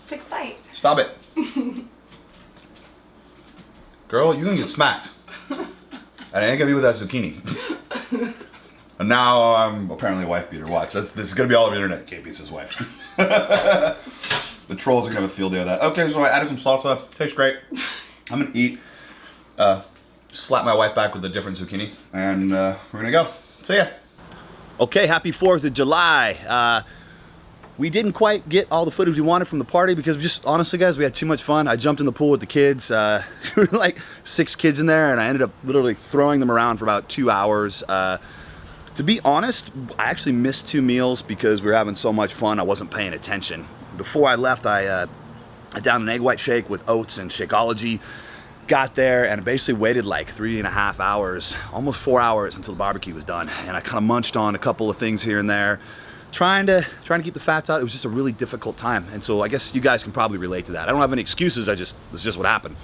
Take a bite.
Stop it. Girl, you're gonna get smacked. And I ain't gonna be with that zucchini. And now I'm apparently a wife beater. Watch. This is gonna be all over the internet. KP's his wife. The trolls are gonna have a field day of that. Okay, so I added some salsa. Tastes great. I'm gonna eat. Slap my wife back with a different zucchini. And we're gonna go. So yeah. Okay, happy 4th of July. We didn't quite get all the footage we wanted from the party because just honestly, guys, we had too much fun. I jumped in the pool with the kids. There were like 6 kids in there, and I ended up literally throwing them around for about 2 hours. To be honest, I actually missed 2 meals because we were having so much fun. I wasn't paying attention. Before I left, I downed an egg white shake with oats and Shakeology. Got there and basically waited like 3.5 hours, almost 4 hours until the barbecue was done. And I kind of munched on a couple of things here and there. Trying to keep the fats out. It was just a really difficult time, and so I guess you guys can probably relate to that. I don't have any excuses. It's just what happened.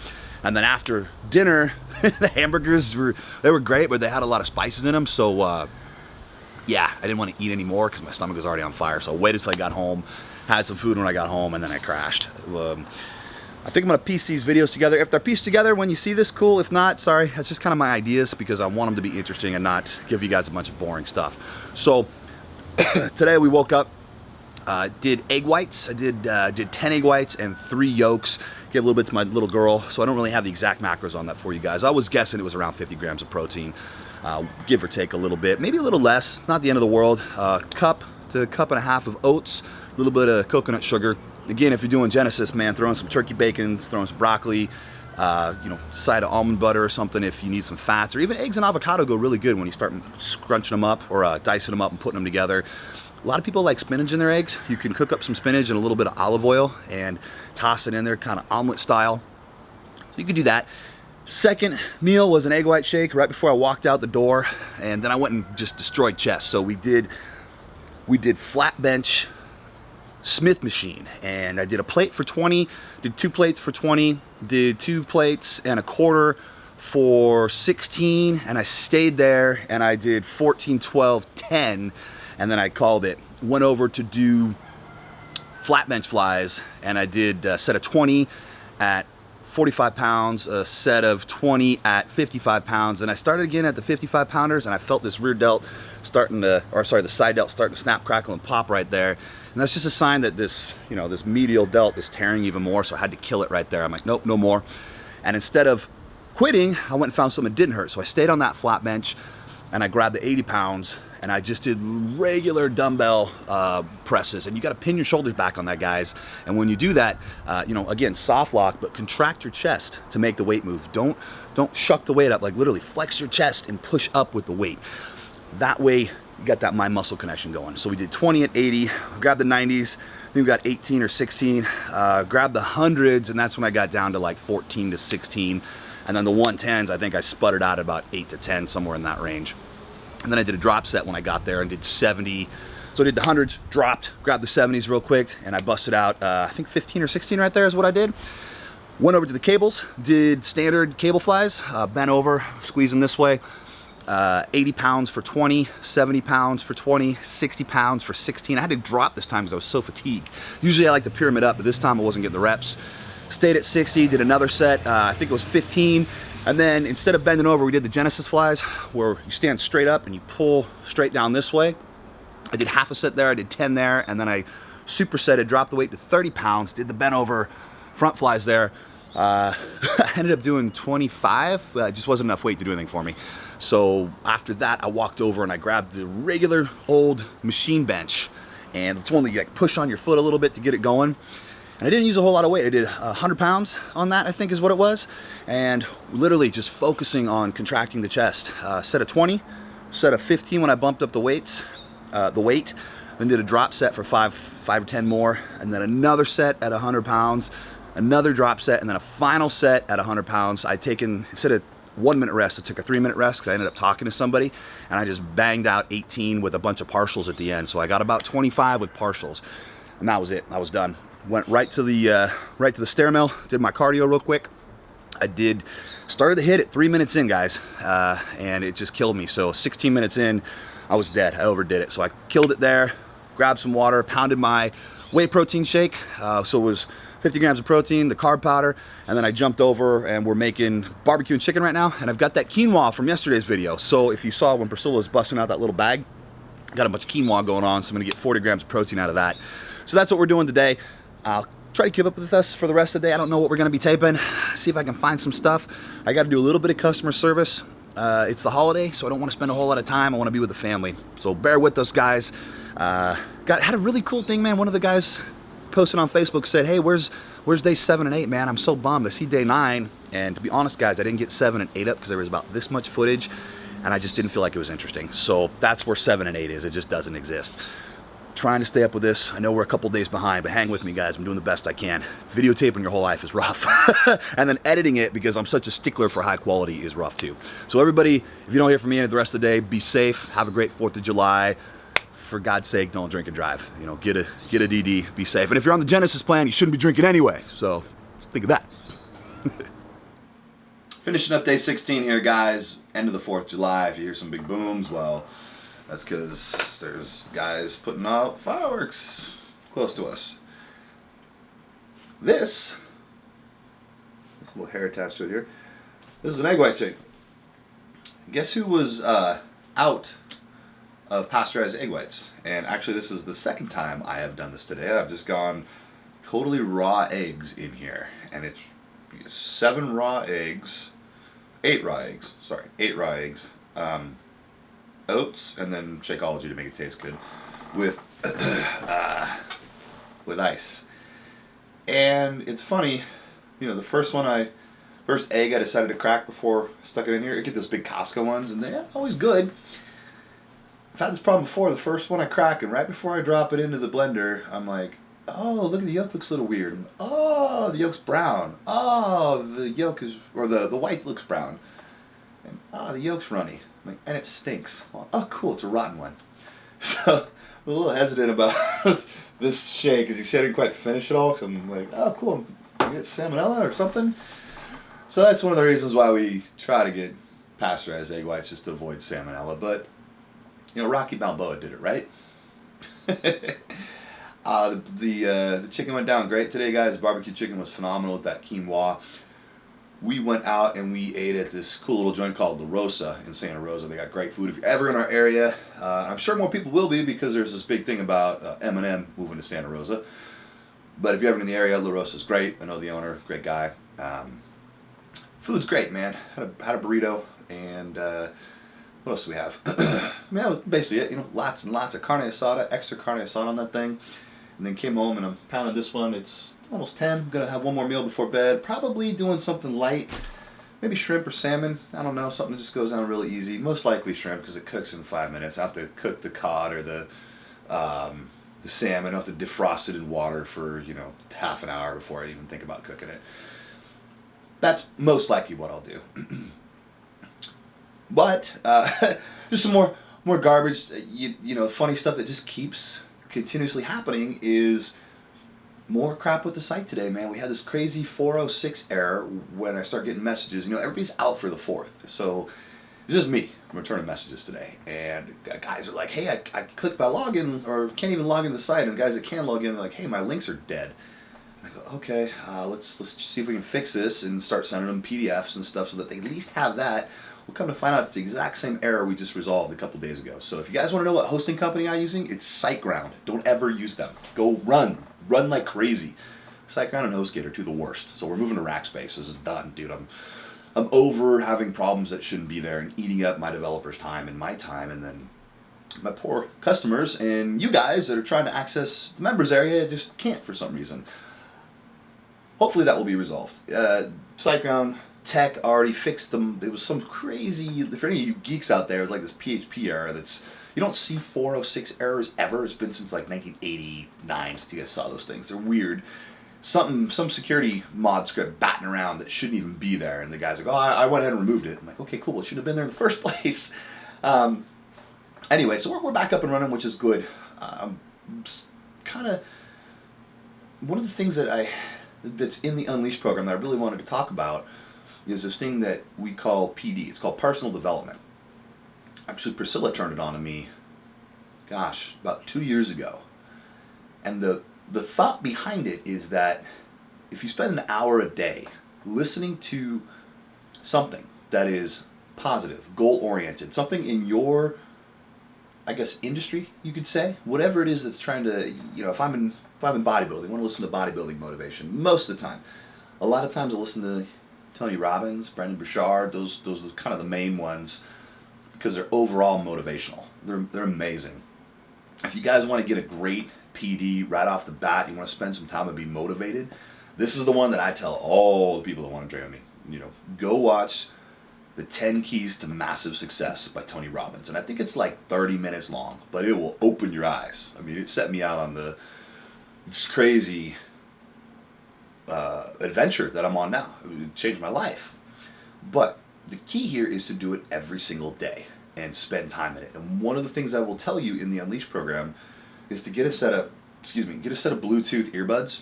And then after dinner, the hamburgers were great, but they had a lot of spices in them. So yeah, I didn't want to eat anymore because my stomach was already on fire. So I waited till I got home, had some food when I got home, and then I crashed. I think I'm gonna piece these videos together. If they're pieced together when you see this, cool. If not, sorry. That's just kind of my ideas because I want them to be interesting and not give you guys a bunch of boring stuff. So. Today we woke up, did egg whites. I did 10 egg whites and 3 yolks. Gave a little bit to my little girl, so I don't really have the exact macros on that for you guys. I was guessing it was around 50 grams of protein, give or take a little bit, maybe a little less. Not the end of the world. Cup to a cup and a half of oats, a little bit of coconut sugar. Again, if you're doing Genesis, man, throw in some turkey bacon, throw in some broccoli. Side of almond butter or something if you need some fats, or even eggs and avocado go really good when you start scrunching them up or dicing them up and putting them together. A lot of people like spinach in their eggs. You can cook up some spinach and a little bit of olive oil and toss it in there, kind of omelet style. So you could do that. Second meal was an egg white shake right before I walked out the door, and then I went and just destroyed chest. So we did flat bench Smith machine, and I did a plate for 20, did 2 plates for 20, did 2 plates and a quarter for 16, and I stayed there and I did 14, 12, 10, and then I called it. Went over to do flat bench flies, and I did a set of 20 at 45 pounds, a set of 20 at 55 pounds. And I started again at the 55 pounders, and I felt this rear delt starting to, or sorry, the side delt starting to snap, crackle, and pop right there. And that's just a sign that this, you know, this medial delt is tearing even more. So I had to kill it right there. I'm like, nope, no more. And instead of quitting, I went and found something that didn't hurt. So I stayed on that flat bench, and I grabbed the 80 pounds, and I just did regular dumbbell presses. And you got to pin your shoulders back on that, guys. And when you do that, you know, again, soft lock, but contract your chest to make the weight move. Don't shuck the weight up. Like literally flex your chest and push up with the weight. That way, you got that mind muscle connection going. So we did 20 at 80, grabbed the 90s, then we got 18 or 16, grabbed the 100s, and that's when I got down to like 14 to 16. And then the 110s, I think I sputtered out about 8 to 10, somewhere in that range. And then I did a drop set when I got there and did 70. So I did the 100s, dropped, grabbed the 70s real quick, and I busted out, I think 15 or 16 right there is what I did. Went over to the cables, did standard cable flies, bent over, squeezing this way. 80 pounds for 20, 70 pounds for 20, 60 pounds for 16. I had to drop this time because I was so fatigued. Usually I like to pyramid up, but this time I wasn't getting the reps. Stayed at 60, did another set, I think it was 15. And then instead of bending over, we did the Genesis flies where you stand straight up and you pull straight down this way. I did half a set there, I did 10 there, and then I supersetted, dropped the weight to 30 pounds, did the bent over front flies there. I ended up doing 25, it just wasn't enough weight to do anything for me. So after that, I walked over and I grabbed the regular old machine bench, and it's one that you like push on your foot a little bit to get it going. And I didn't use a whole lot of weight. I did 100 pounds on that, I think is what it was. And literally just focusing on contracting the chest. Set of 20, set of 15 when I bumped up the weight. Then did a drop set for 5 or 10 more. And then another set at 100 pounds, another drop set, and then a final set at 100 pounds. I'd taken, instead of 1 minute rest, I took a 3 minute rest because I ended up talking to somebody, and I just banged out 18 with a bunch of partials at the end. So I got about 25 with partials, and that was it. I was done. Went right to the stair mill, did my cardio real quick. Started the hit at 3 minutes in, guys, and it just killed me. So 16 minutes in, I was dead. I overdid it. So I killed it there, grabbed some water, pounded my whey protein shake. So it was 50 grams of protein, the carb powder, and then I jumped over and we're making barbecue and chicken right now. And I've got that quinoa from yesterday's video. So if you saw when Priscilla was busting out that little bag, I got a bunch of quinoa going on, so I'm gonna get 40 grams of protein out of that. So that's what we're doing today. I'll try to keep up with us for the rest of the day. I don't know what we're gonna be taping. See if I can find some stuff. I gotta do a little bit of customer service. It's the holiday, so I don't wanna spend a whole lot of time. I wanna be with the family. So bear with us, guys. Had a really cool thing, man. One of the guys posted on Facebook said, hey, where's day 7 and 8, man? I'm so bummed. I see day 9, and to be honest, guys, I didn't get 7 and 8 up because there was about this much footage, and I just didn't feel like it was interesting. So that's where 7 and 8 is. It just doesn't exist. Trying to stay up with this. I know we're a couple days behind, but hang with me, guys. I'm doing the best I can. Videotaping your whole life is rough. And then editing it, because I'm such a stickler for high quality, is rough too. So everybody, if you don't hear from me the rest of the day, be safe. Have a great 4th of July. For God's sake, don't drink and drive. You know, get a DD, be safe. And if you're on the Genesis plan, you shouldn't be drinking anyway. So let's think of that.
Finishing up day 16 here, guys. End of the 4th of July. If you hear some big booms, well, that's because there's guys putting out fireworks close to us. There's a little hair attached to it here. This is an egg white shake. Guess who was out of pasteurized egg whites? And actually, this is the second time I have done this today. I've just gone totally raw eggs in here, and it's 8 raw eggs, oats, and then Shakeology to make it taste good with ice. And it's funny, you know, the first egg I decided to crack before I stuck it in here. I get those big Costco ones, and they're always good. I've had this problem before. The first one I crack, and right before I drop it into the blender, I'm like, oh, look at the yolk, looks a little weird. Oh, the yolk's brown. Oh, the yolk is, or the white looks brown. And the yolk's runny. And it stinks. Well, oh, cool, it's a rotten one. So I'm a little hesitant about this shake because he said he didn't quite finish it all. So I'm like, oh, cool, I get salmonella or something. So that's one of the reasons why we try to get pasteurized egg whites, just to avoid salmonella. But you know, Rocky Balboa did it, right? The chicken went down great today, guys. The barbecue chicken was phenomenal with that quinoa. we went out and we ate at this cool little joint called La Rosa in Santa Rosa. They got great food. If you're ever in our area, I'm sure more people will be because there's this big thing about Eminem moving to Santa Rosa. But if you're ever in the area, La Rosa's great. I know the owner, great guy. Food's great, man. Had a burrito, and what else do we have? Man, that was basically it. You know, lots and lots of carne asada, extra carne asada on that thing. And then came home and I'm pounding this one. It's almost 10. I'm gonna have one more meal before bed. Probably doing something light, maybe shrimp or salmon. I don't know, something that just goes down really easy. Most likely shrimp because it cooks in 5 minutes. I have to cook the cod or the salmon. I have to defrost it in water for, you know, half an hour before I even think about cooking it. That's most likely what I'll do. But just some more garbage. You know, funny stuff that just keeps continuously happening is more crap with the site today, man. We had this crazy 406 error when I start getting messages. You know, everybody's out for the 4th, so it's just me. I'm returning messages today, and guys are like, "Hey, I clicked my login or can't even log into the site," and guys that can log in are like, "Hey, my links are dead." And I go, "Okay, let's see if we can fix this and start sending them PDFs and stuff so that they at least have that." We'll come to find out it's the exact same error we just resolved a couple days ago. So if you guys want to know what hosting company I'm using, it's SiteGround. Don't ever use them. Go run like crazy. SiteGround and HostGator are two of the worst. So we're moving to Rackspace. This is done, dude. I'm over having problems that shouldn't be there and eating up my developers' time and my time, and then my poor customers and you guys that are trying to access the members area just can't for some reason. Hopefully that will be resolved. SiteGround Tech already fixed them. It was some crazy, for any of you geeks out there, it's like this PHP error that's, you don't see 406 errors ever. It's been since like 1989 since you guys saw those things. They're weird. Some security mod script batting around that shouldn't even be there, and the guy's like, "Oh, I went ahead and removed it." I'm like, "Okay, cool. It shouldn't have been there in the first place." Anyway, so we're back up and running, which is good. Kind of one of the things that's in the Unleashed program that I really wanted to talk about is this thing that we call PD. It's called personal development. Actually, Priscilla turned it on to me, gosh, about 2 years ago. And the thought behind it is that if you spend an hour a day listening to something that is positive, goal-oriented, something in your, I guess, industry, you could say, whatever it is that's trying to, you know, if I'm in bodybuilding, I want to listen to bodybuilding motivation most of the time. A lot of times I listen to Tony Robbins, Brendan Burchard, those are kind of the main ones because they're overall motivational. They're amazing. If you guys want to get a great PD right off the bat, you want to spend some time and be motivated, this is the one that I tell all the people that want to train with me. You know, go watch the 10 Keys to Massive Success by Tony Robbins. And I think it's like 30 minutes long, but it will open your eyes. I mean, it set me out on this crazy adventure that I'm on now. It changed my life. But the key here is to do it every single day and spend time in it. And one of the things I will tell you in the Unleashed program is to get a set of Bluetooth earbuds,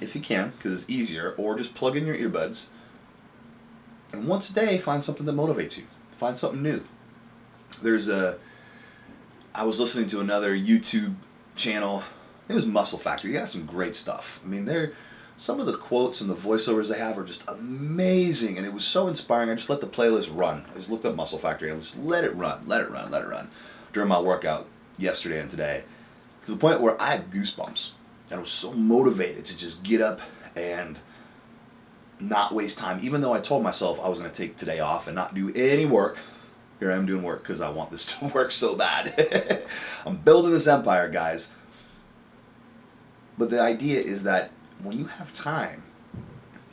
if you can, because it's easier, or just plug in your earbuds. And once a day, find something that motivates you. Find something new. I was listening to another YouTube channel. It was Muscle Factory. They got some great stuff. I mean, some of the quotes and the voiceovers they have are just amazing, and it was so inspiring. I just let the playlist run. I just looked up Muscle Factory and just let it run during my workout yesterday and today, to the point where I had goosebumps, and I was so motivated to just get up and not waste time. Even though I told myself I was going to take today off and not do any work, here I am doing work because I want this to work so bad. I'm building this empire, guys. But the idea is that when you have time,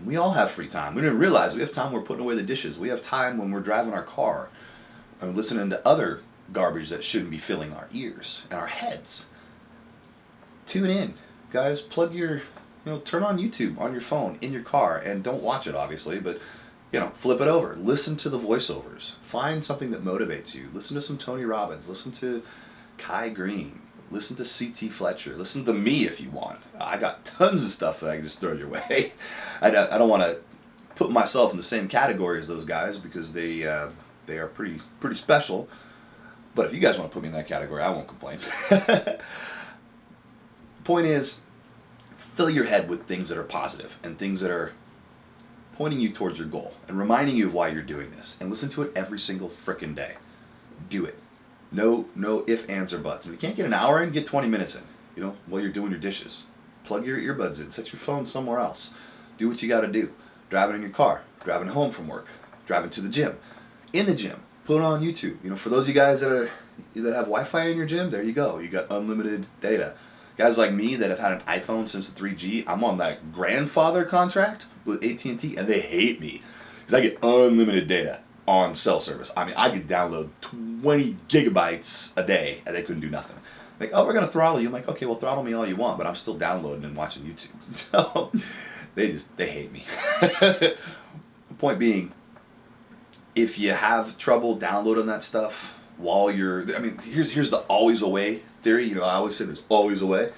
we all have free time. We didn't realize we have time when we're putting away the dishes. We have time when we're driving our car and listening to other garbage that shouldn't be filling our ears and our heads. Tune in, guys. Turn on YouTube on your phone in your car, and don't watch it, obviously, but flip it over. Listen to the voiceovers. Find something that motivates you. Listen to some Tony Robbins. Listen to Kai Green. Listen to C.T. Fletcher. Listen to me if you want. I got tons of stuff that I can just throw your way. I don't want to put myself in the same category as those guys because they are pretty special. But if you guys want to put me in that category, I won't complain. Point is, fill your head with things that are positive and things that are pointing you towards your goal and reminding you of why you're doing this. And listen to it every single frickin' day. Do it. No ifs, ands, or buts. If you can't get an hour in, get 20 minutes in. You know, while you're doing your dishes. Plug your earbuds in. Set your phone somewhere else. Do what you got to do. Driving in your car. Driving home from work. Driving to the gym. In the gym. Put it on YouTube. You know, for those of you guys that have Wi-Fi in your gym, there you go. You got unlimited data. Guys like me that have had an iPhone since the 3G, I'm on that grandfather contract with AT&T, and they hate me because I get unlimited data on cell service. I mean, I could download 20 gigabytes a day, and they couldn't do nothing. Like, oh, we're going to throttle you. I'm like, okay, well, throttle me all you want, but I'm still downloading and watching YouTube. So, they hate me. The point being, if you have trouble downloading that stuff while here's the always away theory. You know, I always say there's always a way.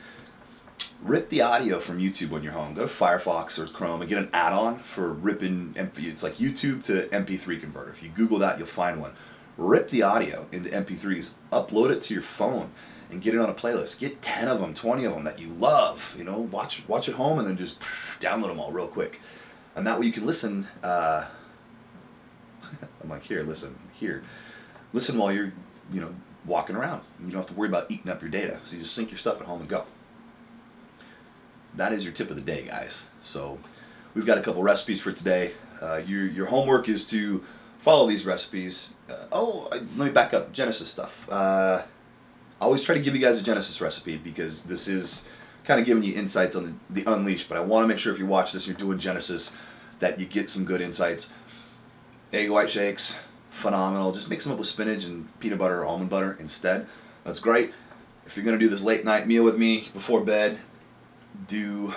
Rip the audio from YouTube when you're home. Go to Firefox or Chrome and get an add-on for ripping MP. It's like YouTube to MP3 converter. If you Google that, you'll find one. Rip the audio into MP3s, upload it to your phone, and get it on a playlist. Get 10 of them, 20 of them that you love. You know, watch at home and then just download them all real quick. And that way you can listen. I'm like, listen while you're, walking around. You don't have to worry about eating up your data. So you just sync your stuff at home and go. That is your tip of the day, guys. So we've got a couple recipes for today. Your homework is to follow these recipes. Let me back up. Genesis stuff. I always try to give you guys a Genesis recipe because this is kind of giving you insights on the Unleashed. But I want to make sure if you watch this and you're doing Genesis that you get some good insights. Egg white shakes. Phenomenal. Just mix them up with spinach and peanut butter or almond butter instead. That's great. If you're going to do this late night meal with me before bed, do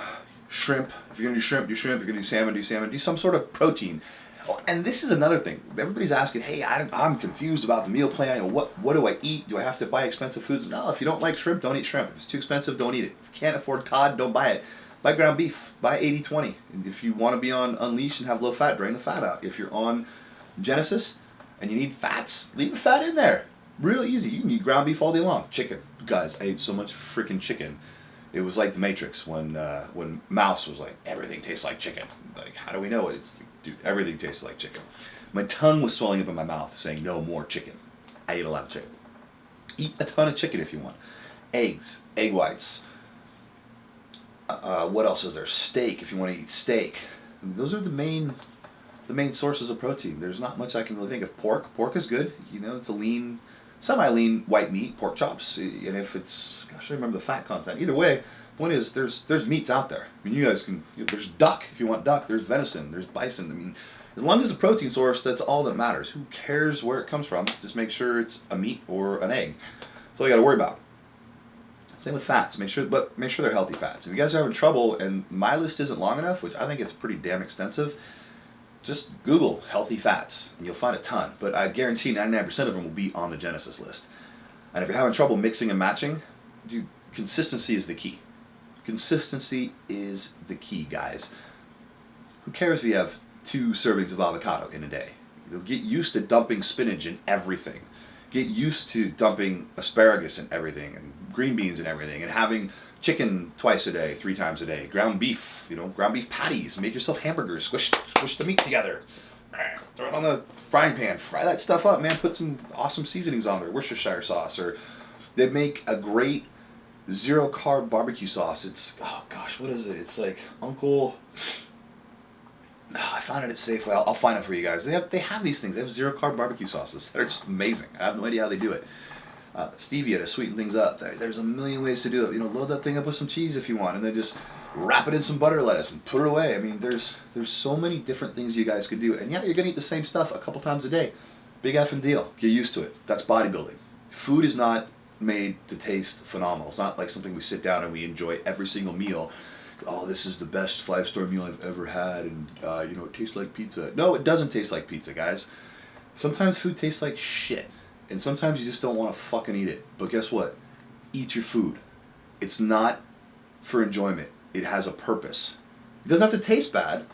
shrimp. If you're going to do shrimp, do shrimp. If you're going to do salmon, do salmon. Do some sort of protein. Oh, and this is another thing. Everybody's asking, hey, I'm confused about the meal plan. What do I eat? Do I have to buy expensive foods? No, if you don't like shrimp, don't eat shrimp. If it's too expensive, don't eat it. If you can't afford cod, don't buy it. Buy ground beef. Buy 80-20. And if you want to be on Unleashed and have low fat, drain the fat out. If you're on Genesis and you need fats, leave the fat in there. Real easy. You can eat ground beef all day long. Chicken. Guys, I ate so much freaking chicken. It was like the Matrix when Mouse was like, everything tastes like chicken. Like, how do we know it? Dude, everything tastes like chicken. My tongue was swelling up in my mouth saying, no more chicken. I ate a lot of chicken. Eat a ton of chicken if you want. Eggs, egg whites. What else is there? Steak, if you want to eat steak. I mean, those are the main sources of protein. There's not much I can really think of. Pork is good. It's a lean, semi-lean white meat, pork chops. And if it's, gosh, I don't remember the fat content. Either way, point is there's meats out there. I mean, you guys can, there's duck if you want duck. There's venison. There's bison. I mean, as long as the protein source, that's all that matters. Who cares where it comes from? Just make sure it's a meat or an egg. That's all you got to worry about. Same with fats. Make sure they're healthy fats. If you guys are having trouble and my list isn't long enough, which I think it's pretty damn extensive, just Google healthy fats and you'll find a ton. But I guarantee 99% of them will be on the Genesis list. And if you're having trouble mixing and matching, dude, consistency is the key. Consistency is the key, guys. Who cares if you have 2 servings of avocado in a day? You'll get used to dumping spinach in everything. Get used to dumping asparagus in everything and green beans in everything and having chicken twice a day, 3 times a day, ground beef, ground beef patties, make yourself hamburgers, squish the meat together, throw it on the frying pan, fry that stuff up, man, put some awesome seasonings on there, Worcestershire sauce, or they make a great 0-carb barbecue sauce. It's, oh gosh, what is it? It's like Uncle, I found it at Safeway. I'll find it for you guys. They have these things. They have 0-carb barbecue sauces that are just amazing. I have no idea how they do it. Stevia to sweeten things up. There's a million ways to do it. Load that thing up with some cheese if you want, and then just wrap it in some butter lettuce and put it away. I mean, there's so many different things you guys could do. And yeah, you're gonna eat the same stuff a couple times a day. Big effing deal. Get used to it. That's bodybuilding. Food is not made to taste phenomenal. It's not like something we sit down and we enjoy every single meal. Oh, this is the best 5-star meal I've ever had, and it tastes like pizza. No, it doesn't taste like pizza, guys. Sometimes food tastes like shit. And sometimes you just don't want to fucking eat it. But guess what? Eat your food. It's not for enjoyment. It has a purpose. It doesn't have to taste bad,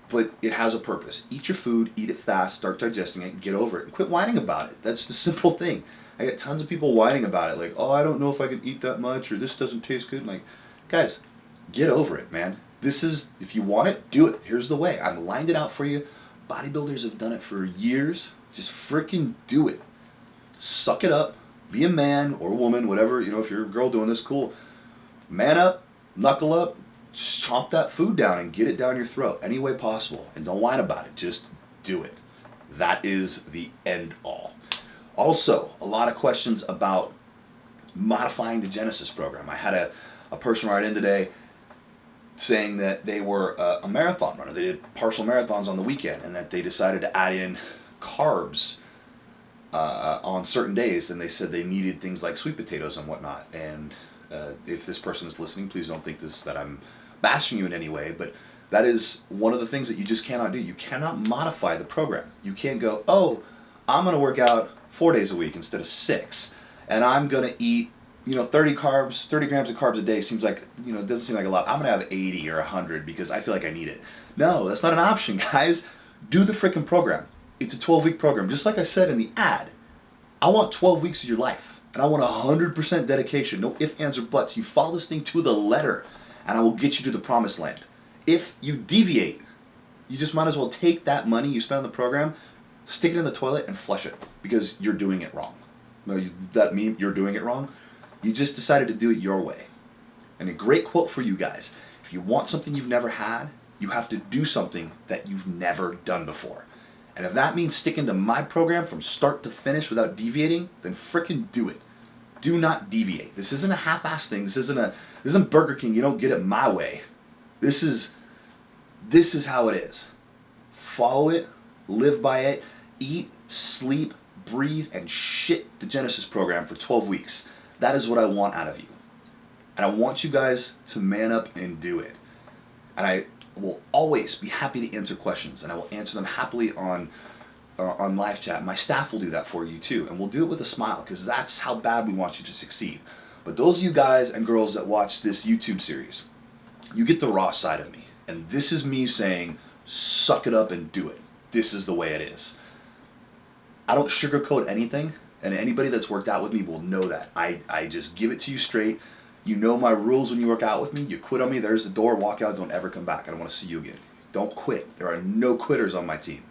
but it has a purpose. Eat your food, eat it fast, start digesting it, get over it, and quit whining about it. That's the simple thing. I get tons of people whining about it, like, oh, I don't know if I can eat that much, or this doesn't taste good. I'm like, guys, get over it, man.
This is, if you want it, do it. Here's the way. I've lined it out for you. Bodybuilders have done it for years. Just freaking do it. Suck it up. Be a man or a woman, whatever. You know, if you're a girl doing this, cool. Man up, knuckle up, chomp that food down and get it down your throat any way possible. And don't whine about it. Just do it. That is the end all. Also, a lot of questions about modifying the Genesis program. I had a person write in today saying that they were a marathon runner. They did partial marathons on the weekend and that they decided to add in carbs on certain days, and they said they needed things like sweet potatoes and whatnot. And if this person is listening, please don't think that I'm bashing you in any way, but that is one of the things that you just cannot do. You cannot modify the program. You can't go, oh, I'm going to work out 4 days a week instead of 6, and I'm going to eat 30 grams of carbs a day. Seems like, it doesn't seem like a lot. I'm going to have 80 or 100 because I feel like I need it. No, that's not an option, guys. Do the freaking program. It's a 12-week program. Just like I said in the ad, I want 12 weeks of your life, and I want 100% dedication. No ifs, ands, or buts. You follow this thing to the letter, and I will get you to the promised land. If you deviate, you just might as well take that money you spent on the program, stick it in the toilet, and flush it because you're doing it wrong. No, that means you're doing it wrong. You just decided to do it your way. And a great quote for you guys: if you want something you've never had, you have to do something that you've never done before. And if that means sticking to my program from start to finish without deviating, then frickin' do it. Do not deviate. This isn't a half-ass thing. This isn't Burger King. You don't get it my way. This is how it is. Follow it, live by it, eat, sleep, breathe, and shit the Genesis program for 12 weeks. That is what I want out of you. And I want you guys to man up and do it. And I will always be happy to answer questions, and I will answer them happily on live chat. My staff will do that for you too, and we'll do it with a smile because that's how bad we want you to succeed. But those of you guys and girls that watch this YouTube series, you get the raw side of me. And this is me saying, suck it up and do it. This is the way it is. I don't sugarcoat anything, and anybody that's worked out with me will know that. I just give it to you straight. You know my rules when you work out with me. You quit on me, there's the door, walk out, don't ever come back. I don't want to see you again. Don't quit. There are no quitters on my team.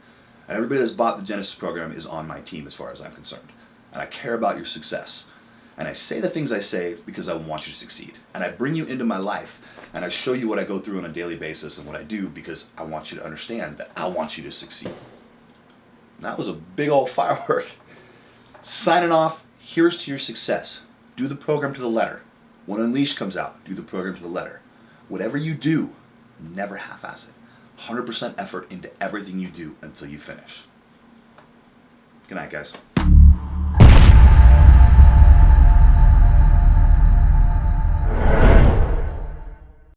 And everybody that's bought the Genesis program is on my team as far as I'm concerned. And I care about your success. And I say the things I say because I want you to succeed. And I bring you into my life, and I show you what I go through on a daily basis and what I do because I want you to understand that I want you to succeed. And that was a big old firework. Signing off, here's to your success. Do the program to the letter. When Unleashed comes out, do the program to the letter. Whatever you do, never half-ass it. 100% effort into everything you do until you finish. Good night, guys.